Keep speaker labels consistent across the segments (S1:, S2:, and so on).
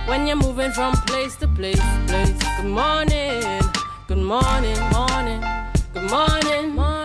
S1: when you're moving from place to place. Good morning, good morning, morning, good morning, morning.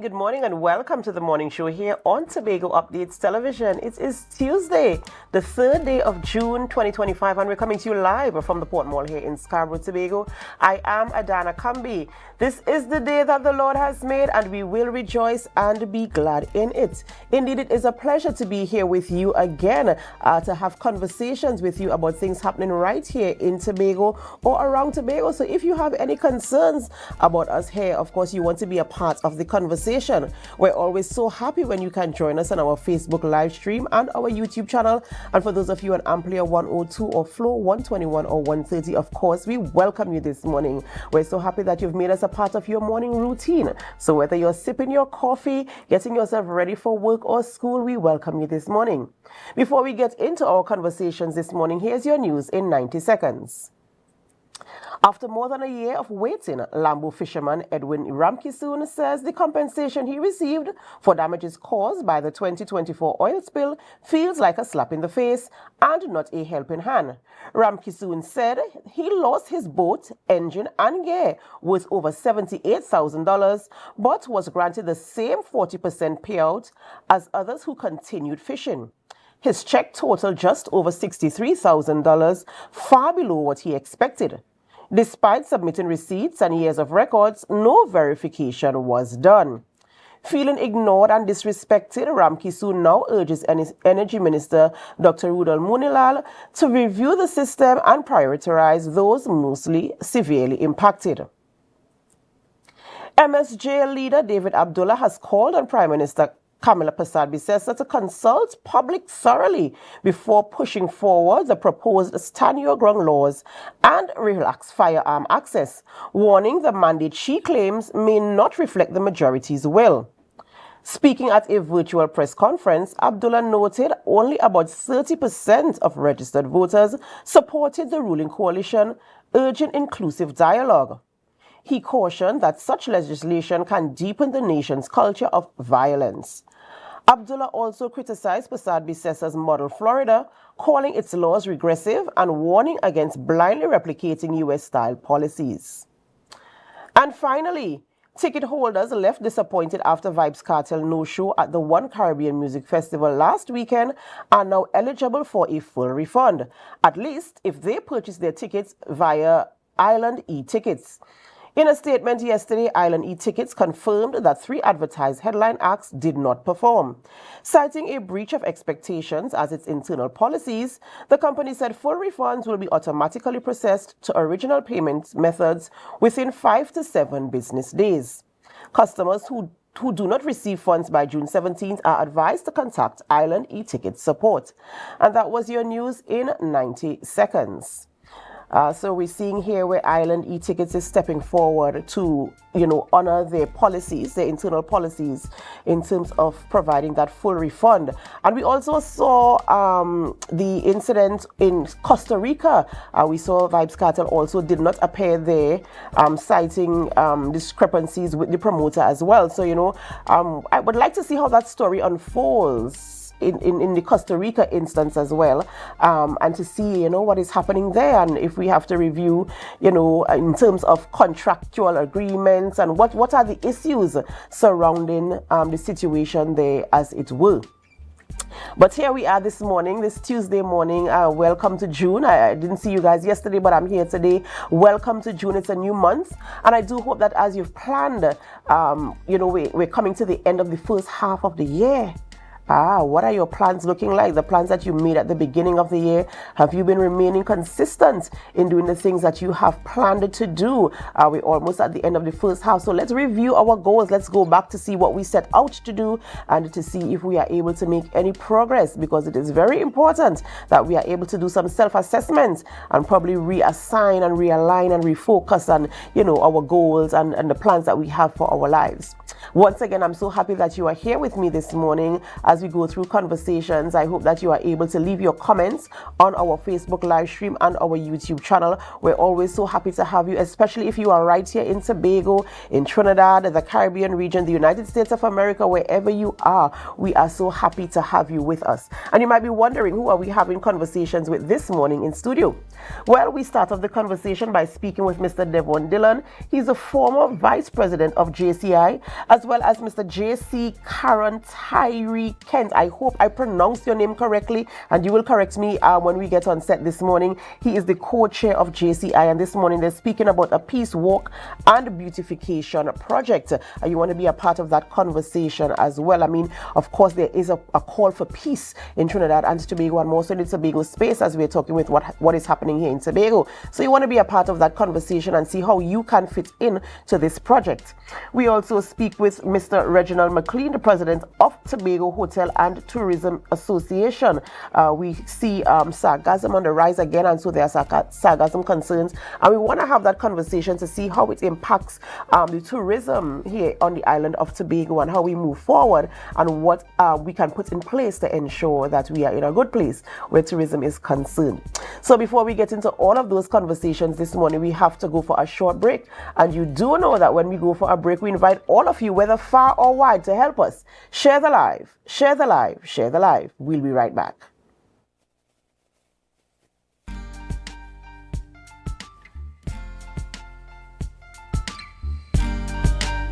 S2: Good morning, and welcome to the morning show here on Tobago Updates Television. It is Tuesday, the 3rd day of June 2025, and we're coming to you live from the Port Mall here in Scarborough, Tobago. I am Adana Kambi. This is the day that the Lord has made, and we will rejoice and be glad in it. Indeed, it is a pleasure to be here with you again, to have conversations with you about things happening right here in Tobago or around Tobago. So if you have any concerns about us here, of course, you want to be a part of the conversation. We're always so happy when you can join us on our Facebook live stream and our YouTube channel. And for those of you on AMPLIA 102 or Flow 121 or 130, of course, we welcome you this morning. We're so happy that you've made us a part of your morning routine. So whether you're sipping your coffee, getting yourself ready for work or school, we welcome you this morning. Before we get into our conversations this morning, here's your news in 90 seconds. After more than a year of waiting, Lambo fisherman Edwin Ramkisoon says the compensation he received for damages caused by the 2024 oil spill feels like a slap in the face and not a helping hand. Ramkisoon said he lost his boat, engine and gear worth over $78,000, but was granted the same 40% payout as others who continued fishing. His check totaled just over $63,000, far below what he expected. Despite submitting receipts and years of records, no verification was done. Feeling ignored and disrespected, Ramkisoon now urges Energy Minister Dr. Rudal Munilal to review the system and prioritize those mostly severely impacted. MSJ leader David Abdullah has called on Prime Minister Kamila Persad-Bissessar to consult public thoroughly before pushing forward the proposed stand your ground laws and relax firearm access, warning the mandate she claims may not reflect the majority's will. Speaking at a virtual press conference, Abdullah noted only about 30% of registered voters supported the ruling coalition, urging inclusive dialogue. He cautioned that such legislation can deepen the nation's culture of violence. Abdullah also criticized Persad-Bissessar's model Florida, calling its laws regressive and warning against blindly replicating U.S.-style policies. And finally, ticket holders left disappointed after Vybz Kartel no-show at the One Caribbean Music Festival last weekend are now eligible for a full refund, at least if they purchase their tickets via Island e-tickets. In a statement yesterday, Island e-tickets confirmed that 3 advertised headline acts did not perform. Citing a breach of expectations as its internal policies, the company said full refunds will be automatically processed to original payment methods within 5 to 7 business days. Customers who do not receive funds by June 17th are advised to contact Island e-ticket support. And that was your news in 90 seconds. So we're seeing here where Island e-tickets is stepping forward to, honor their policies, their internal policies in terms of providing that full refund. And we also saw the incident in Costa Rica. We saw Vybz Kartel also did not appear there, citing discrepancies with the promoter as well. So, I would like to see how that story unfolds in the Costa Rica instance as well, and to see, what is happening there, and if we have to review, in terms of contractual agreements and what are the issues surrounding the situation there, as it were. But here we are this morning, this Tuesday morning. Welcome to June. I didn't see you guys yesterday, but I'm here today. Welcome to June. It's a new month. And I do hope that as you've planned, we're coming to the end of the first half of the year. What are your plans looking like? The plans that you made at the beginning of the year. Have you been remaining consistent in doing the things that you have planned to do? We're almost at the end of the first half. So let's review our goals. Let's go back to see what we set out to do and to see if we are able to make any progress, because it is very important that we are able to do some self-assessment and probably reassign and realign and refocus on, our goals and the plans that we have for our lives. Once again, I'm so happy that you are here with me this morning as as we go through conversations. I hope that you are able to leave your comments on our Facebook live stream and our YouTube channel. We're always so happy to have you, especially if you are right here in Tobago, in Trinidad, the Caribbean region, the United States of America, wherever you are. We are so happy to have you with us. And you might be wondering, who are we having conversations with this morning in studio? Well, we start off the conversation by speaking with Mr. Devon Dillon. He's a former Vice President of JCI, as well as Mr. J.C. Karen Tyree Kent. I hope I pronounced your name correctly, and you will correct me when we get on set this morning. He is the co-chair of JCI, and this morning they're speaking about a peace walk and beautification project. You want to be a part of that conversation as well. I mean, of course, there is a call for peace in Trinidad and Tobago, and more so in the Tobago space, as we're talking with what is happening here in Tobago. So you want to be a part of that conversation and see how you can fit in to this project. We also speak with Mr. Reginald McLean, the president of Tobago Hotel and Tourism Association. We see sarcasm on the rise again, and so there are sarcasm concerns, and we want to have that conversation to see how it impacts the tourism here on the island of Tobago and how we move forward and what we can put in place to ensure that we are in a good place where tourism is concerned. So before we get into all of those conversations this morning, we have to go for a short break, and you do know that when we go for a break, we invite all of you, whether far or wide, to help us share the live, share the live, share the live. We'll be right back.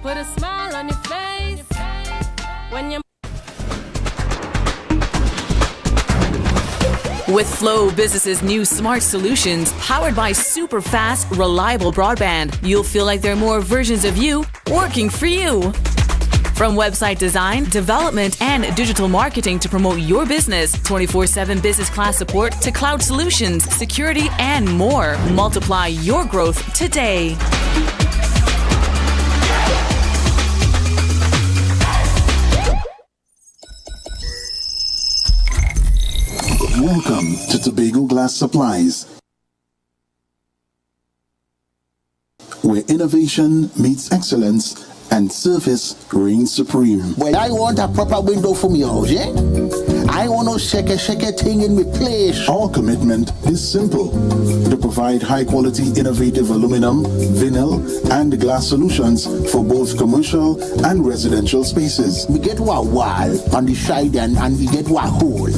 S1: Put a smile on your face when you.
S3: With Flow Business's new smart solutions, powered by super fast, reliable broadband, you'll feel like there are more versions of you working for you. From website design, development, and digital marketing to promote your business, 24/7 business class support to cloud solutions, security, and more. Multiply your growth today.
S4: Welcome to Tobago Glass Supplies, where innovation meets excellence and service reigns supreme.
S5: Well, I want a proper window for me house, yeah? I want no shake thing in my place.
S4: Our commitment is simple: to provide high-quality, innovative aluminum, vinyl, and glass solutions for both commercial and residential spaces.
S5: We get one wall on the side and we get one hole.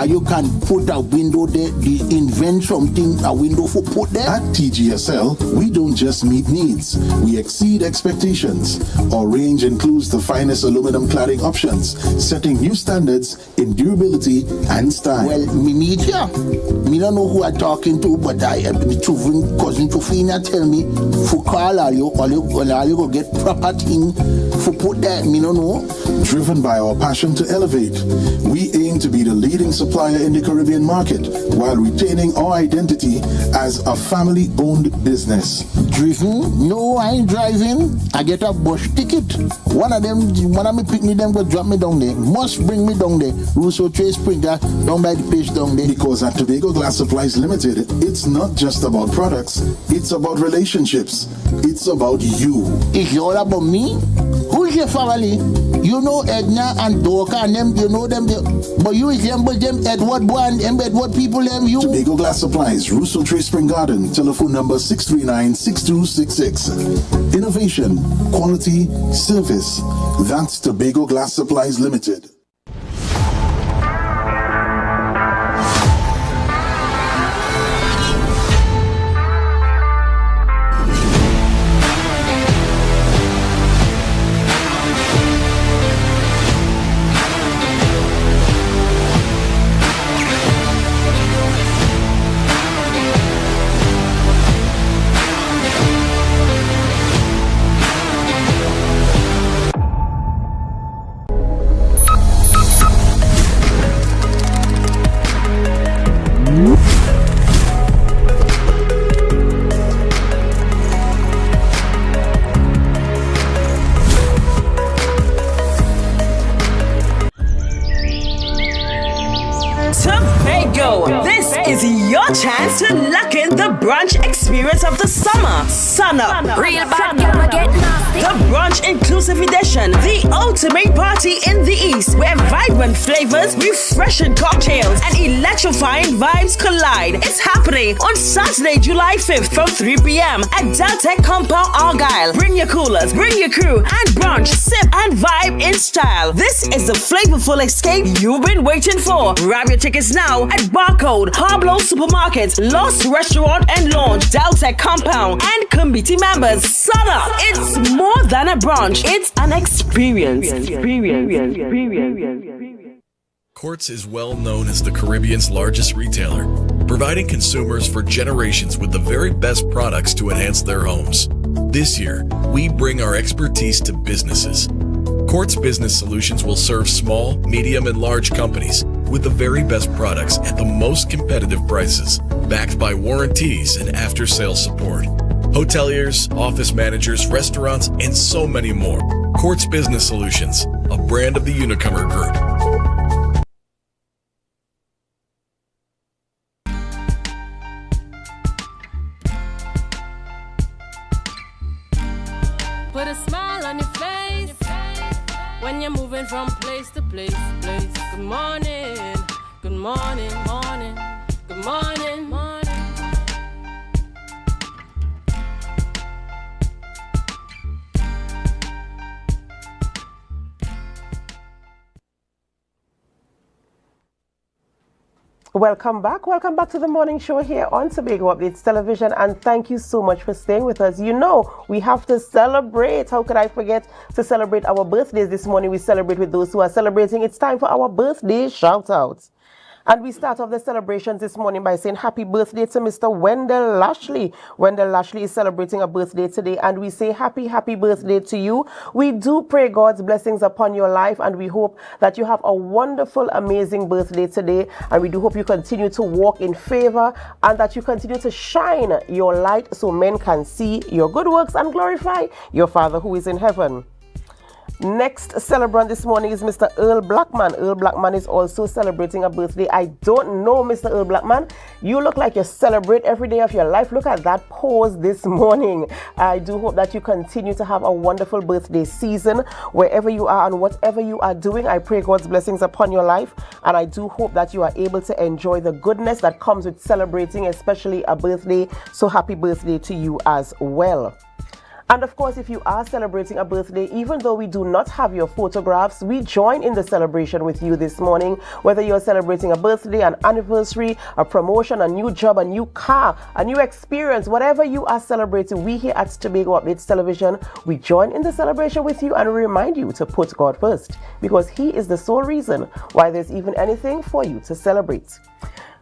S5: You can put a window there, invent something, a window for put there.
S4: At TGSL, we don't just meet needs, we exceed expectations. Our range includes the finest aluminum cladding options, setting new standards in durability and style.
S5: Well, me meet ya. Me don't know who I'm talking to, but I am the cousin Tufina tell me for call all you go get proper thing for put there. Me don't know.
S4: Driven by our passion to elevate, we aim to be the leading supplier in the Caribbean market while retaining our identity as a family-owned business.
S5: Driven? No, I ain't driving. I get a bus ticket. One of me pick me them go drop me down there. Must bring me down there. Russo Trace Springer down by the place down there.
S4: Because at Tobago Glass Supplies Limited, it's not just about products, it's about relationships. It's about you.
S5: It's all about me? Who's your family? You know Edna and Dorka and them, you know them, but you resemble them Edward boy and them Edward people them, you.
S4: Tobago Glass Supplies, Russo Trace Spring Garden, telephone number 639-6266. Innovation, quality, service. That's Tobago Glass Supplies Limited.
S6: chance to lock in the brunch experience of the summer. Sun Up.
S7: Real bad girl, we get nasty.
S6: The Brunch Inclusive Edition, the ultimate party in the East, where vibrant flavors, refreshing cocktails, and electrifying vibes collide. It's happening on Saturday, July 5th from 3 p.m. at Deltec Compound, Argyle. Bring your coolers, bring your crew, and brunch, sip, and vibe in style. This is the flavorful escape you've been waiting for. Grab your tickets now at Barcode, Pablo Supermarket, Lost Restaurant and Lounge, Deltec Compound, and committee members. Sun Up. It's more than a brunch. It's an experience.
S8: Quartz is well known as the Caribbean's largest retailer, providing consumers for generations with the very best products to enhance their homes. This year, we bring our expertise to businesses. Quartz Business Solutions will serve small, medium, and large companies with the very best products at the most competitive prices, backed by warranties and after-sales support. Hoteliers, office managers, restaurants, and so many more. Quartz Business Solutions, a brand of the Unicomer Group.
S1: Put a smile on your face when you're moving from place to place. Good morning, good morning, morning, good morning, morning.
S2: Welcome back to the morning show here on Tobago Updates Television, and thank you so much for staying with us. You know, we have to celebrate. How could I forget to celebrate our birthdays this morning? We celebrate with those who are celebrating. It's time for our birthday shout-outs. And we start off the celebrations this morning by saying happy birthday to Mr. Wendell Lashley. Wendell Lashley is celebrating a birthday today, and we say happy birthday to you. We do pray God's blessings upon your life, and we hope that you have a wonderful, amazing birthday today. And we do hope you continue to walk in favor and that you continue to shine your light so men can see your good works and glorify your Father who is in heaven. Next celebrant this morning is Mr. Earl Blackman. Earl Blackman is also celebrating a birthday. I don't know, Mr. Earl Blackman. You look like you celebrate every day of your life. Look at that pose this morning. I do hope that you continue to have a wonderful birthday season wherever you are and whatever you are doing. I pray God's blessings upon your life, and I do hope that you are able to enjoy the goodness that comes with celebrating, especially a birthday. So happy birthday to you as well. And of course, if you are celebrating a birthday, even though we do not have your photographs, we join in the celebration with you this morning. Whether you're celebrating a birthday, an anniversary, a promotion, a new job, a new car, a new experience, whatever you are celebrating, we here at Tobago Updates Television, we join in the celebration with you and remind you to put God first, because He is the sole reason why there's even anything for you to celebrate.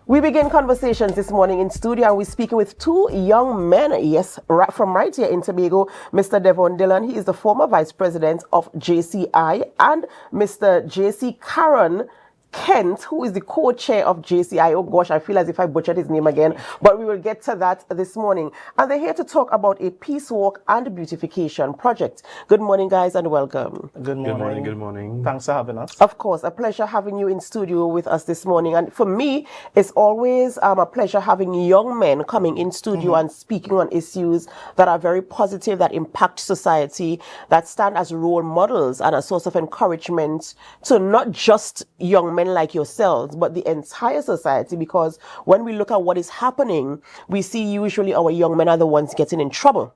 S2: We begin conversations this morning in studio, and we're speaking with two young men, yes, from right here in Tobago. Mr. Devon Dillon, he is the former vice president of JCI, and Mr. JC Karen Kent, who is the co-chair of JCI. Oh gosh, I feel as if I butchered his name again, but we will get to that this morning. And they're here to talk about a peace walk and beautification project. Good morning, guys, and welcome.
S9: Good morning. Good morning. Thanks for having us.
S2: Of course, a pleasure having you in studio with us this morning. And for me, it's always a pleasure having young men coming in studio and speaking on issues that are very positive, that impact society, that stand as role models and a source of encouragement to not just young men like yourselves, but the entire society, because when we look at what is happening, we see usually our young men are the ones getting in trouble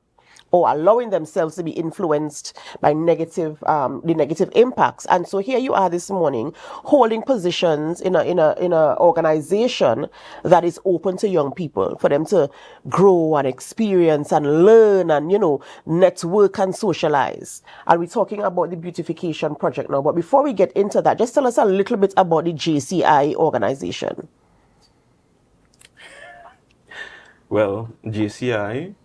S2: or allowing themselves to be influenced by the negative impacts. And so here you are this morning holding positions in a organization that is open to young people for them to grow and experience and learn and, network and socialize. And we're talking about the beautification project now. But before we get into that, just tell us a little bit about the JCI organization.
S9: Well, JCI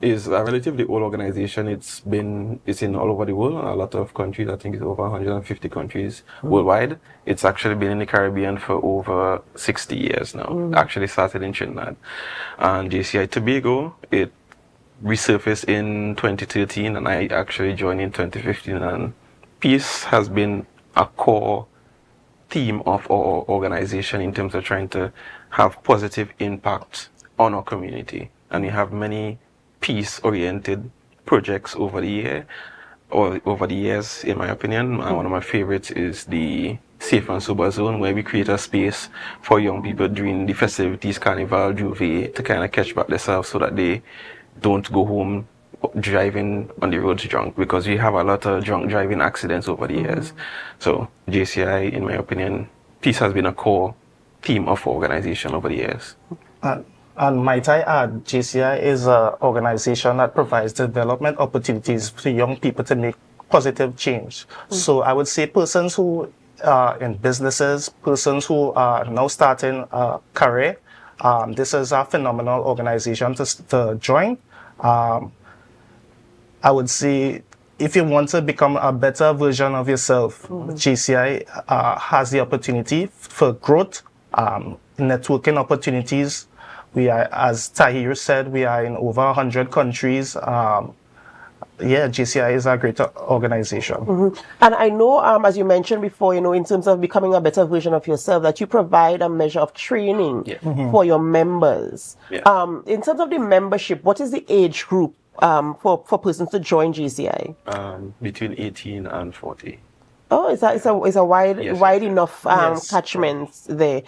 S9: is a relatively old organization. It's in all over the world, a lot of countries. I think it's over 150 countries worldwide. It's actually been in the Caribbean for over 60 years now. Actually started in Trinidad. And JCI Tobago, it resurfaced in 2013, and I actually joined in 2015. And peace has been a core theme of our organization in terms of trying to have positive impact on our community. And we have many peace-oriented projects over the years, in my opinion. One of my favorites is the Safe and Sober Zone, where we create a space for young people during the festivities, Carnival, Juve, to kind of catch back themselves so that they don't go home driving on the roads drunk, because we have a lot of drunk driving accidents over the years. So JCI, in my opinion, peace has been a core theme of our organization over the years.
S10: And might I add, JCI is an organization that provides development opportunities for young people to make positive change. So I would say persons who are in businesses, persons who are now starting a career, this is a phenomenal organization to join. I would say if you want to become a better version of yourself, JCI has the opportunity for growth, networking opportunities. We are, as Tahir said, we are in over 100 countries. JCI is a great organization.
S2: And I know, as you mentioned before, in terms of becoming a better version of yourself, that you provide a measure of training for your members. In terms of the membership, what is the age group for persons to join JCI?
S9: Between 18 and 40.
S2: Oh, it's a wide enough catchment there.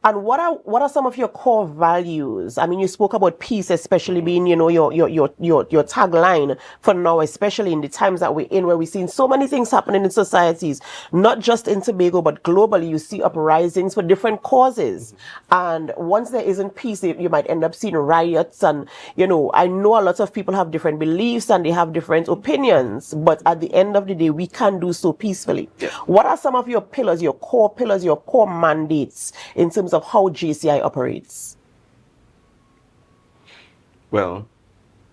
S2: And what are some of your core values? I mean, you spoke about peace, especially being, your tagline for now, especially in the times that we're in, where we're seeing so many things happening in societies, not just in Tobago, but globally. You see uprisings for different causes. And once there isn't peace, you might end up seeing riots. And, I know a lot of people have different beliefs and they have different opinions, but at the end of the day, we can do so peacefully. What are some of your pillars, your core mandates in terms of how JCI operates?
S9: Well,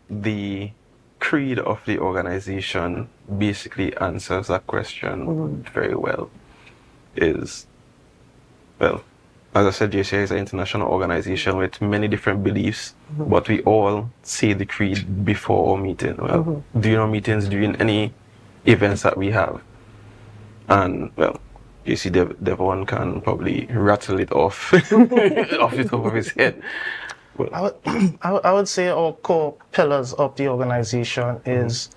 S9: the creed of the organization basically answers that question very well. As I said, JCI is an international organization with many different beliefs, but we all say the creed before our meeting. During our meetings, during any events that we have. And, you see, Devon can probably rattle it off off the top of his head.
S10: I would say our core pillars of the organization is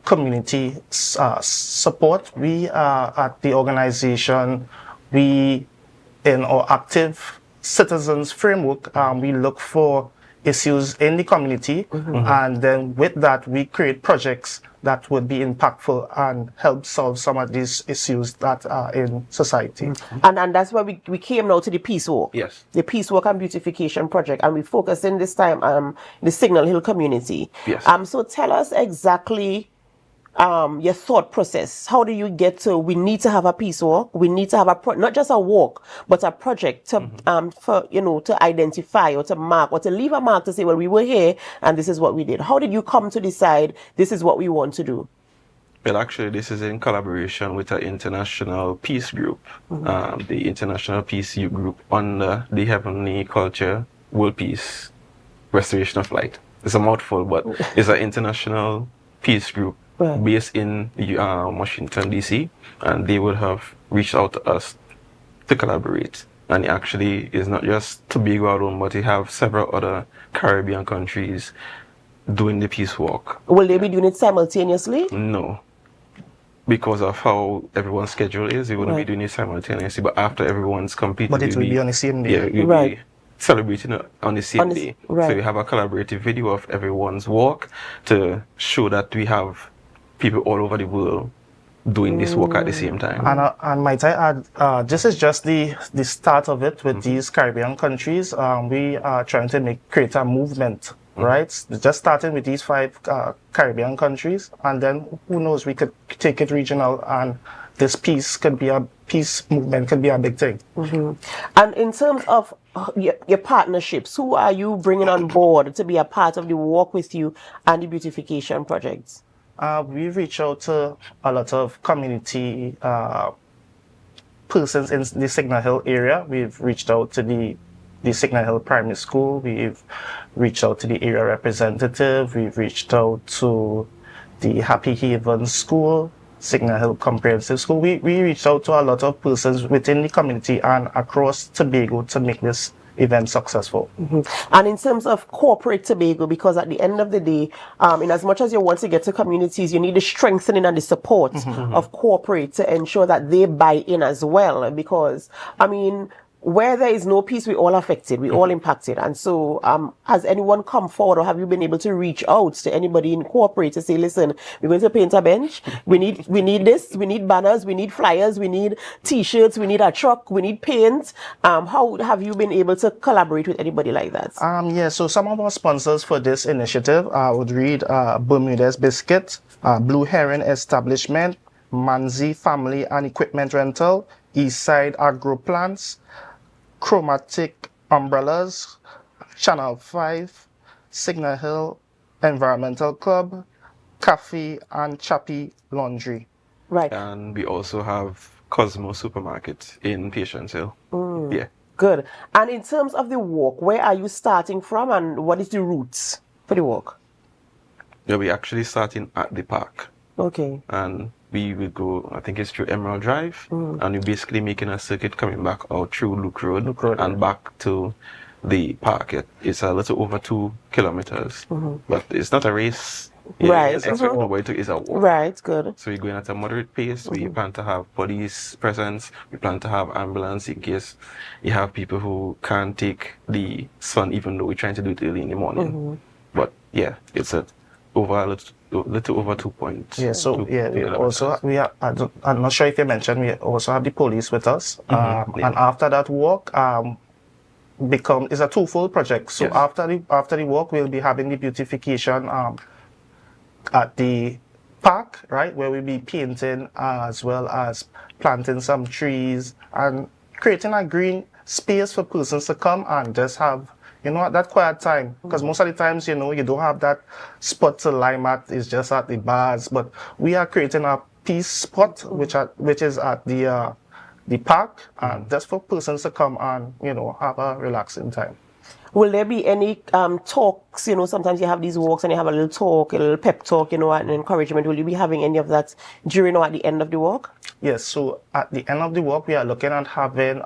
S10: community support. We at the organization, in our active citizens framework, we look for issues in the community, and then with that we create projects that would be impactful and help solve some of these issues that are in society.
S2: And that's why we came now to the Peace Walk.
S9: Yes.
S2: The Peace Walk and Beautification Project, and we focus in this time the Signal Hill community.
S9: Yes.
S2: So tell us exactly your thought process. How do you get to, we need to have a peace walk, we need to have not just a walk, but a project to to identify or to mark or to leave a mark to say, well, we were here and this is what we did. How did you come to decide this is what we want to do?
S9: Well, actually, this is in collaboration with an international peace group, the International Peace Youth Group under the Heavenly Culture World Peace Restoration of Light. It's a mouthful, but it's an international peace group based in Washington, D.C., and they would have reached out to us to collaborate. And it actually is not just Tobago alone, but they have several other Caribbean countries doing the peace walk.
S2: Will they be doing it simultaneously?
S9: No. Because of how everyone's schedule is, they wouldn't be doing it simultaneously, but after everyone's completed,
S10: but it will be on the same day.
S9: Yeah, we'll be celebrating it on the same day. So we have a collaborative video of everyone's walk to show that we have people all over the world doing this walk at the same time.
S10: And might I add, this is just the start of it with these Caribbean countries. We are trying to create a movement, right? Just starting with these 5 Caribbean countries, and then who knows, we could take it regional, and this peace movement could be a big thing.
S2: And in terms of your partnerships, who are you bringing on board to be a part of the walk with you and the beautification projects?
S10: We reach out to a lot of community persons in the Signal Hill area. We've reached out to the Signal Hill Primary School. We've reached out to the area representative. We've reached out to the Happy Haven School. Signal Hill Comprehensive School. We reached out to a lot of persons within the community and across Tobago to make this event successful.
S2: And in terms of corporate Tobago, because at the end of the day, in as much as you want to get to communities, you need the strengthening and the support of corporate to ensure that they buy in as well. Because, I mean, where there is no peace, we all affected, we all impacted. And so, has anyone come forward, or have you been able to reach out to anybody in corporate to say, listen, we're going to paint a bench, we need this, we need banners, we need flyers, we need t-shirts, we need a truck, we need paint. How have you been able to collaborate with anybody like that?
S10: Yeah, so some of our sponsors for this initiative would read Bermudez Biscuit, Blue Heron Establishment, Manzi Family and Equipment Rental, Eastside Agro Plants, Chromatic Umbrellas, Channel 5, Signal Hill Environmental Club, Cafe and Chappie Laundry.
S2: Right.
S9: And we also have Cosmo Supermarket in Patience Hill. Yeah.
S2: Good. And in terms of the walk, where are you starting from, and what is the routes for the walk?
S9: Yeah, we're actually starting at the park.
S2: Okay.
S9: And we will go, I think it's through Emerald Drive, and we're basically making a circuit coming back out through Luke Road, and back to the park. It's a little over 2 kilometers, but it's not a race.
S2: Right.
S9: It's a walk.
S2: Right, good.
S9: So we're going at a moderate pace. We plan to have police presence. We plan to have ambulance in case you have people who can't take the sun, even though we're trying to do it early in the morning. But yeah, it's a little over 2 points.
S10: Yeah, so I'm not sure if you mentioned, we also have the police with us. And after that walk, it's a twofold project. So after the walk, we'll be having the beautification at the park, right, where we'll be painting as well as planting some trees and creating a green space for persons to come and just have, that quiet time. Because most of the times, you don't have that spot to lime at, it's just at the bars. But we are creating a peace spot, which is at the park, and just for persons to come and, have a relaxing time.
S2: Will there be any talks? Sometimes you have these walks and you have a little talk, a little pep talk, and encouragement. Will you be having any of that during or at the end of the walk?
S10: Yes, so at the end of the walk, we are looking at having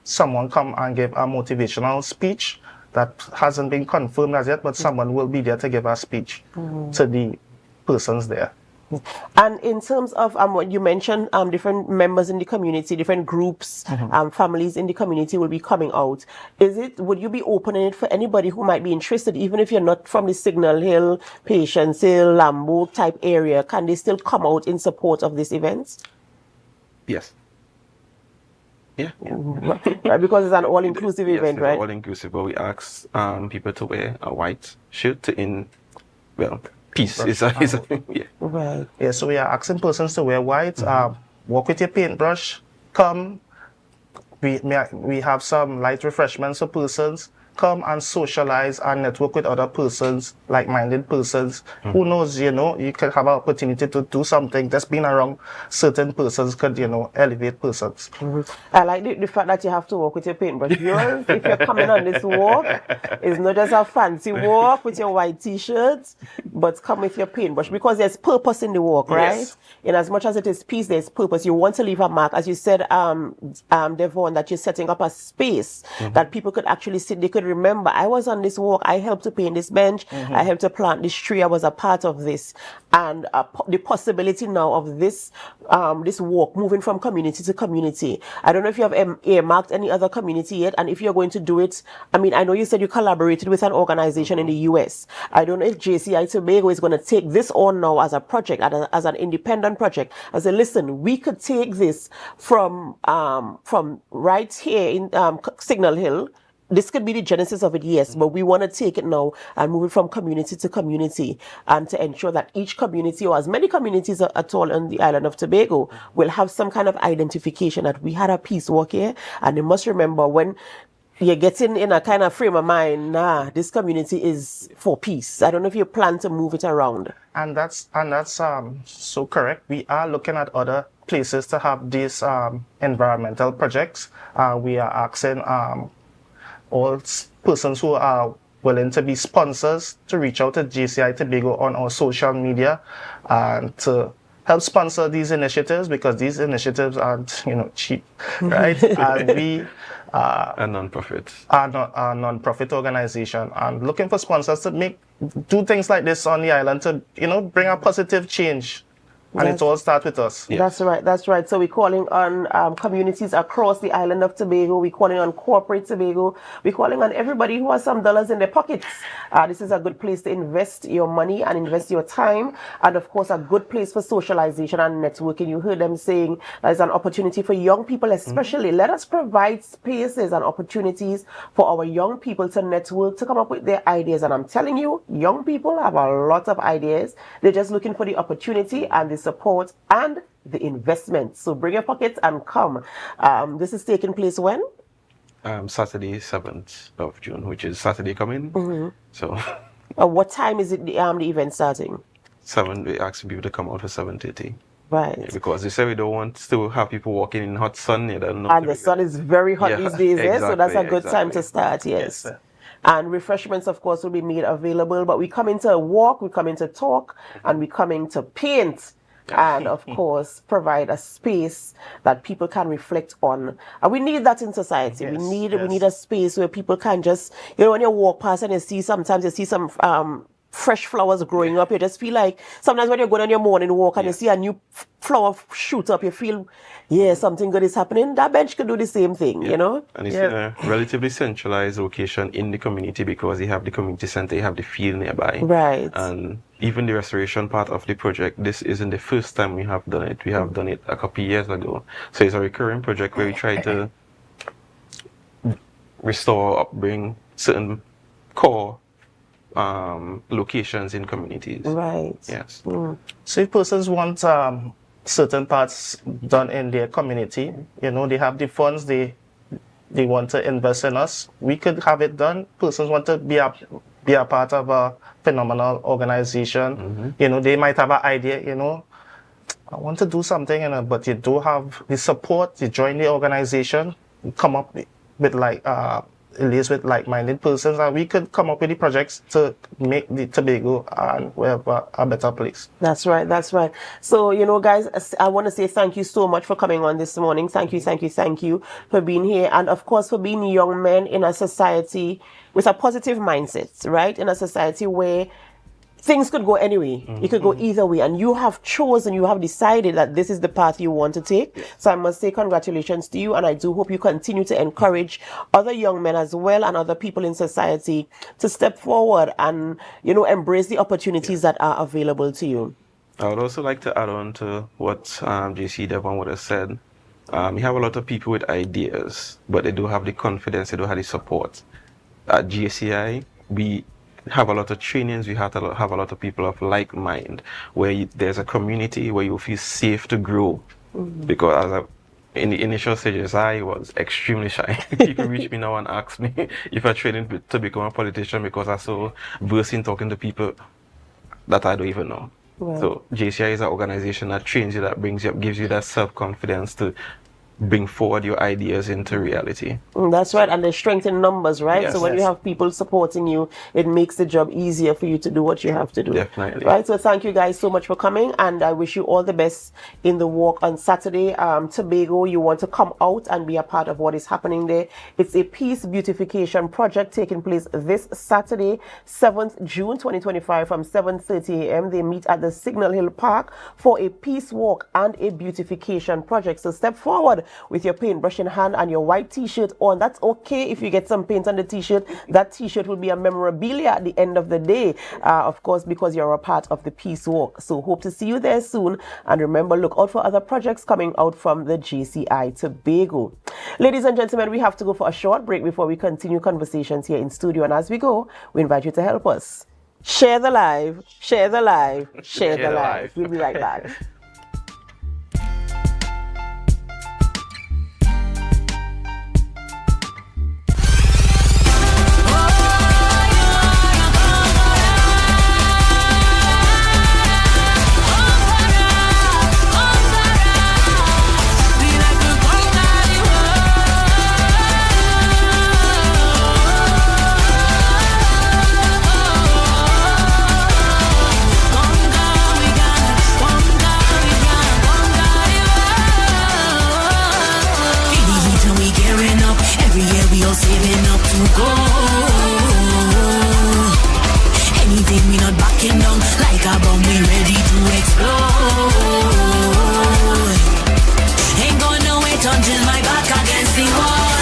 S10: someone come and give a motivational speech that hasn't been confirmed as yet, but someone will be there to give a speech to the persons there.
S2: And in terms of what you mentioned, different members in the community, different groups, families in the community will be coming out. Would you be opening it for anybody who might be interested, even if you're not from the Signal Hill, Patience Hill, Lambo type area? Can they still come out in support of this event?
S9: Yes. Yeah.
S2: Right, because it's an all-inclusive event, right?
S9: All-inclusive, but we ask people to wear a white shirt peace.
S2: Right.
S10: Yeah, so we are asking persons to wear white, walk with your paintbrush, come. We have some light refreshments for persons. Come and socialize and network with other persons, like-minded persons. Who knows, you can have an opportunity to do something. Just being around certain persons could, elevate persons.
S2: I like the fact that you have to walk with your paintbrush. If you're coming on this walk, it's not just a fancy walk with your white t-shirts, but come with your paintbrush, because there's purpose in the walk, right?
S10: Yes.
S2: In as much as it is peace, there's purpose. You want to leave a mark. As you said, Devon, that you're setting up a space that people could actually sit, they could remember, I was on this walk, I helped to paint this bench, I helped to plant this tree, I was a part of this. And the possibility now of this walk moving from community to community. I don't know if you have earmarked any other community yet, and if you're going to do it, I know you said you collaborated with an organization in the US. I don't know if JCI Tobago is going to take this on now as a project, as an independent project. I said, listen, we could take this from right here in Signal Hill. This could be the genesis of it, yes, but we want to take it now and move it from community to community, and to ensure that each community, or as many communities at all on the island of Tobago, will have some kind of identification that we had a peace walk here. And you must remember, when you're getting in a kind of frame of mind, this community is for peace. I don't know if you plan to move it around.
S10: And that's so correct. We are looking at other places to have these environmental projects. We are asking all persons who are willing to be sponsors to reach out to JCI Tobago on our social media and to help sponsor these initiatives, because these initiatives aren't, cheap, right? And we
S9: A non-profit.
S10: are a non-profit organization, and looking for sponsors to do things like this on the island to, bring a positive change. And it all starts with us.
S2: That's right. That's right. So we're calling on communities across the island of Tobago. We're calling on corporate Tobago. We're calling on everybody who has some dollars in their pockets. This is a good place to invest your money and invest your time. And of course, a good place for socialization and networking. You heard them saying there's an opportunity for young people, especially. Let us provide spaces and opportunities for our young people to network, to come up with their ideas. And I'm telling you, young people have a lot of ideas. They're just looking for the opportunity and the support and the investment. So bring your pockets and come. This is taking place when?
S9: Saturday, 7th of June, which is Saturday coming. So,
S2: what time is it? The event starting?
S9: 7. We ask people to come out for 7:30.
S2: Right.
S9: Yeah, because they say we don't want to have people walking in hot sun.
S2: And the sun is very hot these days, so that's a good time to start. Yes. And refreshments, of course, will be made available. But we come in to walk, we come in to talk, and we come in to paint. And of course, provide a space that people can reflect on. And we need that in society. We need a space where people can just, when you walk past and you see some fresh flowers growing up, you just feel like sometimes when you're going on your morning walk and you see a new flower shoot up, you feel, something good is happening. That bench could do the same thing,
S9: And it's in a relatively centralized location in the community, because you have the community center, you have the field nearby.
S2: Right.
S9: And even the restoration part of the project, this isn't the first time we have done it. We have done it a couple of years ago. So it's a recurring project where we try to restore, upbring certain core locations in communities.
S2: Right.
S9: Yes.
S10: So if persons want certain parts done in their community, they have the funds, they want to invest in us, we could have it done. Persons want to be a part of a phenomenal organization. They might have an idea, I want to do something, but you do have the support, you join the organization, you come up with liaise with like-minded persons, and we could come up with the projects to make the Tobago and wherever a better place.
S2: That's right. That's right. So, guys, I want to say thank you so much for coming on this morning. Thank you for being here. And of course, for being young men in a society with a positive mindset, right? In a society where things could go anyway. It could go either way. And you have chosen, you have decided that this is the path you want to take. So I must say congratulations to you. And I do hope you continue to encourage other young men as well and other people in society to step forward and, embrace the opportunities that are available to you.
S9: I would also like to add on to what JC Devon would have said. You have a lot of people with ideas, but they do have the confidence, they do have the support. At GCI, we have a lot of trainings, we have a lot of people of like mind, where there's a community where you feel safe to grow. Because in the initial stages, I was extremely shy. People reach me now and ask me if I trained to become a politician, because I'm so versed in talking to people that I don't even know. Right. So JCI is an organization that trains you, that gives you that self-confidence to bring forward your ideas into reality.
S2: That's right, and there's strength in numbers, right?
S9: Yes,
S2: so when you have people supporting you, it makes the job easier for you to do what you have to do.
S9: Definitely.
S2: Right, so thank you guys so much for coming, and I wish you all the best in the walk on Saturday. Tobago, you want to come out and be a part of what is happening there. It's a peace beautification project taking place this Saturday, 7th June 2025 from 7:30 a.m. They meet at the Signal Hill Park for a peace walk and a beautification project. So step forward with your paintbrush in hand and your white t-shirt on. That's okay if you get some paint on the t-shirt. That t-shirt will be a memorabilia at the end of the day, of course, because you're a part of the peace walk. So hope to see you there soon. And remember, look out for other projects coming out from the JCI Tobago. Ladies and gentlemen, we have to go for a short break before we continue conversations here in studio. And as we go, we invite you to help us. Share the live, share the live, share the live. We'll be right back.
S3: explode. Ain't gonna wait until my back against the wall.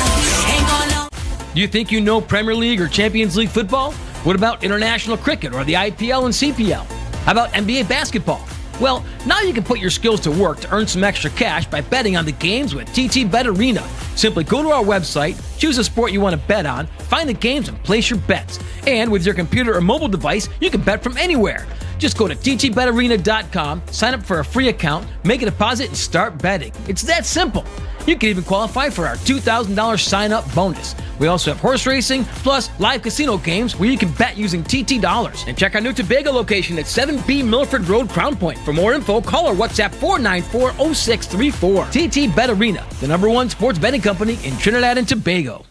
S3: Ain't gonna.
S11: Do you think you know Premier League or Champions League football? What about international cricket or the IPL and CPL? How about NBA basketball? Well, now you can put your skills to work to earn some extra cash by betting on the games with TT Bet Arena. Simply go to our website, choose a sport you want to bet on, find the games and place your bets. And with your computer or mobile device, you can bet from anywhere. Just go to ttbetarena.com, sign up for a free account, make a deposit, and start betting. It's that simple. You can even qualify for our $2,000 sign-up bonus. We also have horse racing, plus live casino games where you can bet using TT dollars. And check our new Tobago location at 7B Milford Road, Crown Point. For more info, call or WhatsApp 494-0634. TT Bet Arena, the #1 sports betting company in Trinidad and Tobago.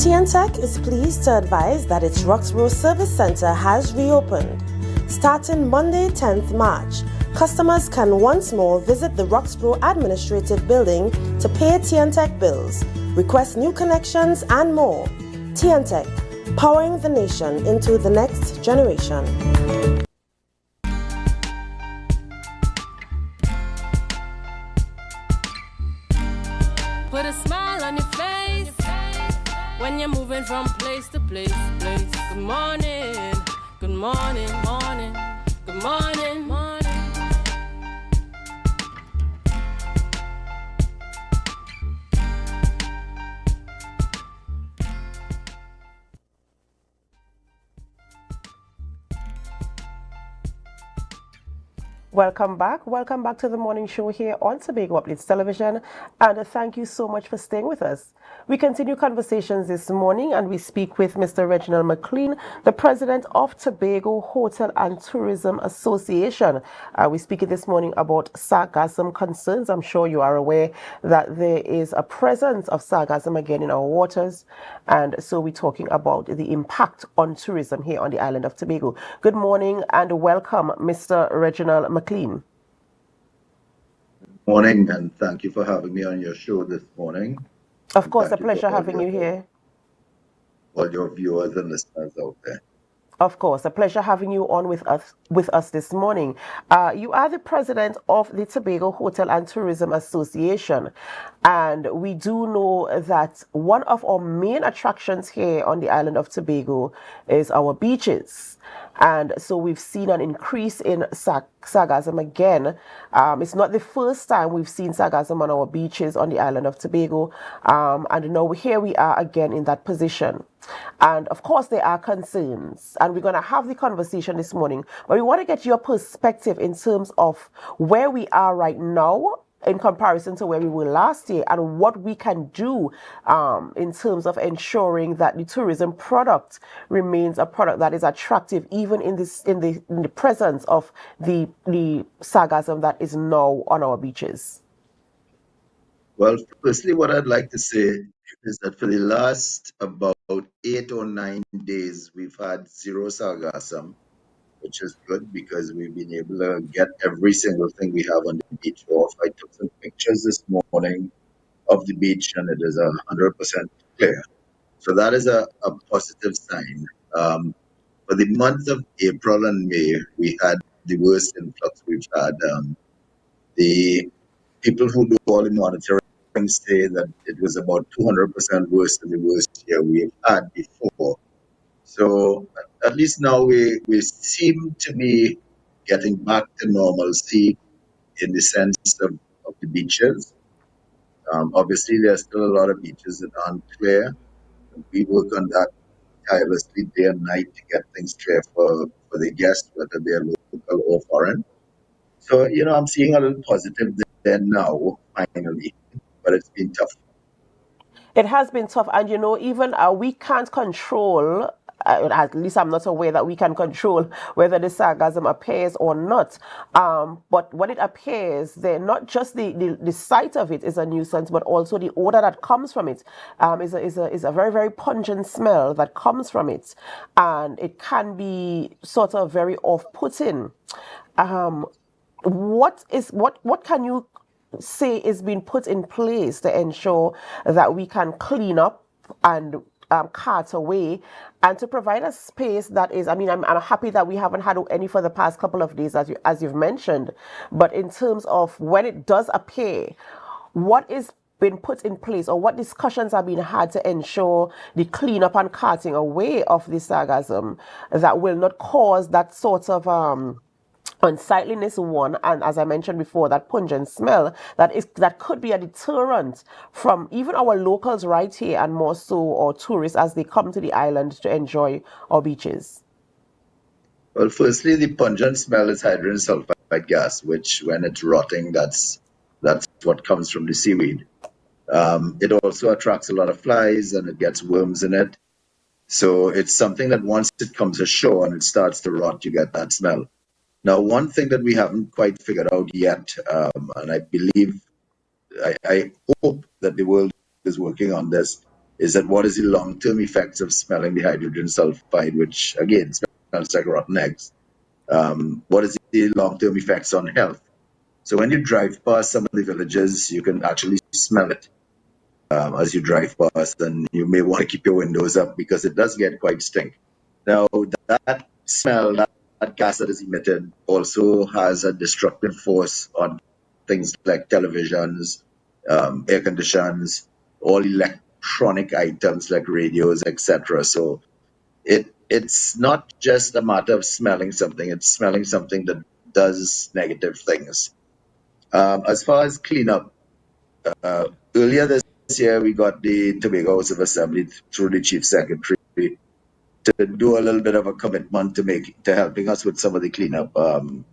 S12: TNTech is pleased to advise that its Roxborough Service Center has reopened. Starting Monday, 10th March, customers can once more visit the Roxborough Administrative Building to pay TNTech bills, request new connections, and more. TNTech, powering the nation into the next generation.
S1: Put a smile on your face when you're moving from place to place. Good morning, good morning, morning, good morning, morning.
S2: Welcome back. Welcome back to the morning show here on Tobago Updates Television, and thank you so much for staying with us. We continue conversations this morning, and we speak with Mr. Reginald McLean, the president of Tobago Hotel and Tourism Association. We're speaking this morning about sargassum concerns. I'm sure you are aware that there is a presence of sargassum again in our waters, and so we're talking about the impact on tourism here on the island of Tobago. Good morning and welcome, Mr. Reginald McLean.
S13: Morning, and thank you for having me on your show this morning.
S2: Of course, a pleasure having you here.
S13: All your viewers and listeners out there.
S2: Of course, a pleasure having you on with us this morning. You are the president of the Tobago Hotel and Tourism Association, and we do know that one of our main attractions here on the island of Tobago is our beaches. And so we've seen an increase in sargassum again. It's not the first time we've seen sargassum on our beaches on the island of Tobago. And now here we are again in that position. And of course, there are concerns. And we're going to have the conversation this morning. But we want to get your perspective in terms of where we are right now in comparison to where we were last year, and what we can do in terms of ensuring that the tourism product remains a product that is attractive even in the presence of the sargassum that is now on our beaches.
S13: Well, firstly, what I'd like to say is that for the last about 8 or 9 days, we've had zero sargassum, which is good because we've been able to get every single thing we have on the beach off. I took some pictures this morning of the beach, and it is 100% clear. So that is a positive sign. For the month of April and May, we had the worst influx we've had. The people who do all the monitoring say that it was about 200% worse than the worst year we've had before. So at least now we seem to be getting back to normalcy in the sense of the beaches. Obviously, there's still a lot of beaches that aren't clear. We work on that tirelessly day and night to get things clear for the guests, whether they're local or foreign. So, I'm seeing a little positive there now, finally, but it's been tough.
S2: It has been tough, and even we can't control. At least I'm not aware that we can control whether the sargassum appears or not. But when it appears, then not just the sight of it is a nuisance, but also the odor that comes from it is a very, very pungent smell that comes from it, and it can be sort of very off-putting. What can you say is being put in place to ensure that we can clean up and cart away and to provide a space that is, I'm happy that we haven't had any for the past couple of days, as you've mentioned, but in terms of when it does appear, what is been put in place, or what discussions are being had to ensure the cleanup and carting away of the sargassum that will not cause that sort of unsightliness, one, and as I mentioned before, that pungent smell that could be a deterrent from even our locals right here, and more so, or tourists as they come to the island to enjoy our beaches?
S13: Well, firstly, the pungent smell is hydrogen sulfide gas, which when it's rotting, that's what comes from the seaweed. It also attracts a lot of flies and it gets worms in it. So it's something that once it comes ashore and it starts to rot, you get that smell. Now, one thing that we haven't quite figured out yet, and I hope that the world is working on this, is that what is the long-term effects of smelling the hydrogen sulfide, which again smells like rotten eggs. What is the long-term effects on health? So when you drive past some of the villages, you can actually smell it as you drive past, and you may want to keep your windows up because it does get quite stink. Now, that smell, that gas that is emitted also has a destructive force on things like televisions, air conditions, all electronic items like radios, etc. So it's not just a matter of smelling something, it's smelling something that does negative things. As far as cleanup, earlier this year we got the Tobago House of Assembly through the Chief Secretary to do a little bit of a commitment to helping us with some of the cleanup. And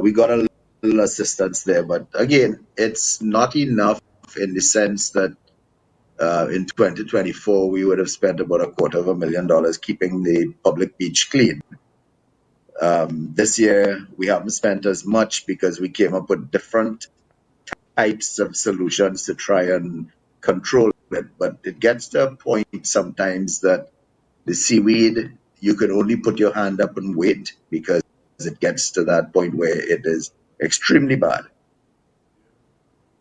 S13: we got a little assistance there, but again, it's not enough in the sense that in 2024 we would have spent about $250,000 keeping the public beach clean. This year we haven't spent as much because we came up with different types of solutions to try and control it. But it gets to a point sometimes that the seaweed, you can only put your hand up and wait because it gets to that point where it is extremely bad.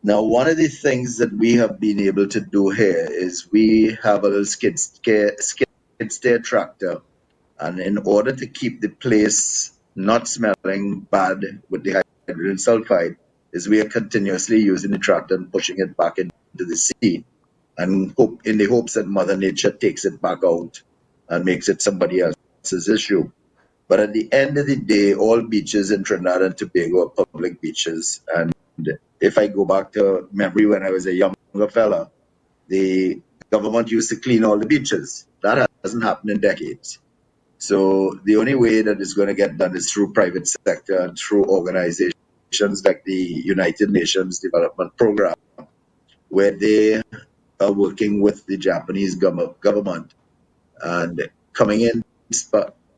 S13: Now, one of the things that we have been able to do here is we have a little skid steer tractor, and in order to keep the place not smelling bad with the hydrogen sulfide, is we are continuously using the tractor and pushing it back into the sea, and in the hopes that Mother Nature takes it back out and makes it somebody else's issue. But at the end of the day, all beaches in Trinidad and Tobago are public beaches. And if I go back to memory when I was a younger fella, the government used to clean all the beaches. That hasn't happened in decades. So the only way that it's going to get done is through private sector and through organizations like the United Nations Development Program, where they are working with the Japanese government and coming in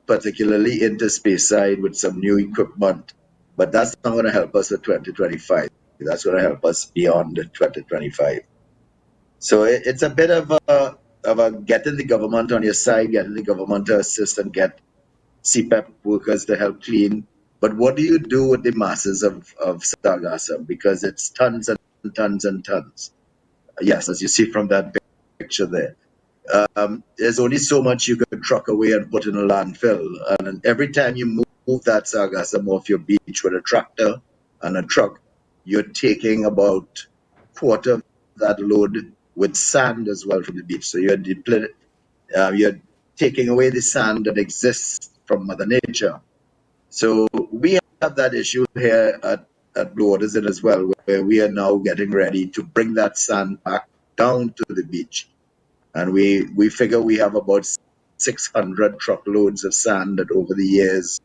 S13: particularly into Speyside with some new equipment. But that's not going to help us at 2025. That's going to help us beyond 2025. So it's a bit of a getting the government on your side, getting the government to assist and get CPEP workers to help clean. But what do you do with the masses of sargassum? Because it's tons and tons and tons. Yes, as you see from that picture there. There's only so much you can truck away and put in a landfill. And every time you move that sargassum off your beach with a tractor and a truck, you're taking about quarter of that load with sand as well from the beach. So you're taking away the sand that exists from Mother Nature. So we have that issue here at Blue Waters as well, where we are now getting ready to bring that sand back down to the beach. And we figure we have about 600 truckloads of sand that over the years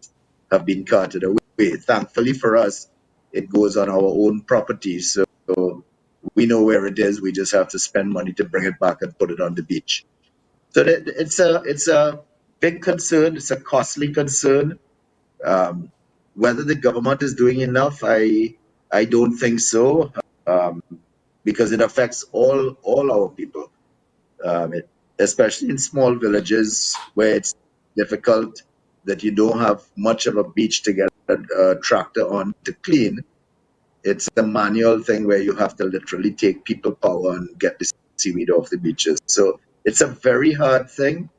S13: have been carted away. Thankfully for us, it goes on our own property. So we know where it is. We just have to spend money to bring it back and put it on the beach. So it's a big concern. It's a costly concern. Whether the government is doing enough, I don't think so, because it affects all our people, especially in small villages where it's difficult, that you don't have much of a beach to get a tractor on to clean. It's a manual thing where you have to literally take people power and get the seaweed off the beaches. So it's a very hard thing.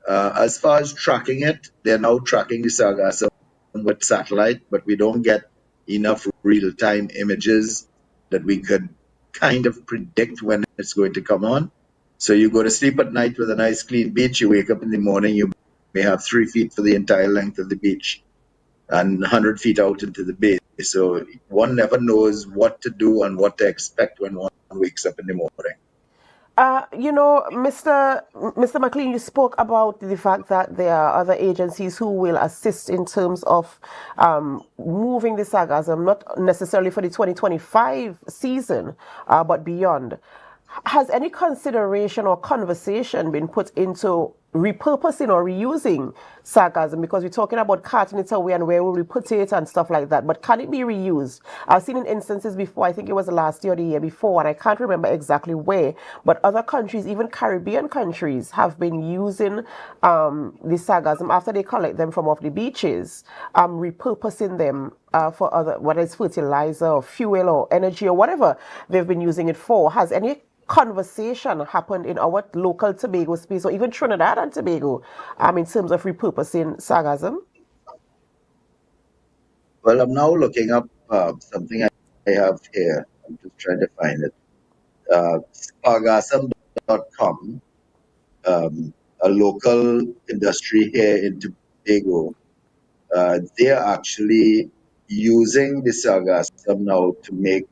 S13: As far as tracking it, they're now tracking the sargassum with satellite, but we don't get enough real-time images that we could kind of predict when it's going to come on. So you go to sleep at night with a nice clean beach, you wake up in the morning, you may have 3 feet for the entire length of the beach and 100 feet out into the bay. So one never knows what to do and what to expect when one wakes up in the morning.
S2: Mr. McLean, you spoke about the fact that there are other agencies who will assist in terms of moving the sargassum, not necessarily for the 2025 season, but beyond. Has any consideration or conversation been put into repurposing or reusing sargassum? Because we're talking about carting it away and where will we put it and stuff like that. But can it be reused? I've seen in instances before, I think it was last year or the year before, and I can't remember exactly where, but other countries, even Caribbean countries, have been using the sargassum after they collect them from off the beaches, repurposing them for other, whether it's fertilizer or fuel or energy or whatever they've been using it for. Has any conversation happened in our local Tobago space or even Trinidad and Tobago in terms of repurposing sargassum?
S13: Well, I'm now looking up something I have here. I'm just trying to find it. Sargassum.com, a local industry here in Tobago, they are actually using the sargassum now to make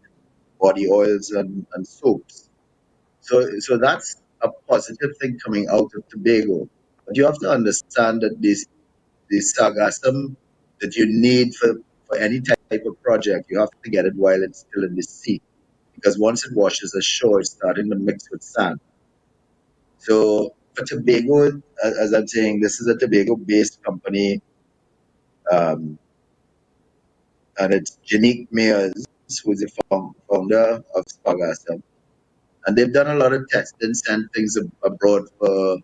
S13: body oils and soaps. So that's a positive thing coming out of Tobago. But you have to understand that the sargassum that you need for any type of project, you have to get it while it's still in the sea. Because once it washes ashore, it's starting to mix with sand. So for Tobago, as I'm saying, this is a Tobago-based company, and it's Janique Mayers, who's the founder of sargassum. And they've done a lot of testing, sent things abroad for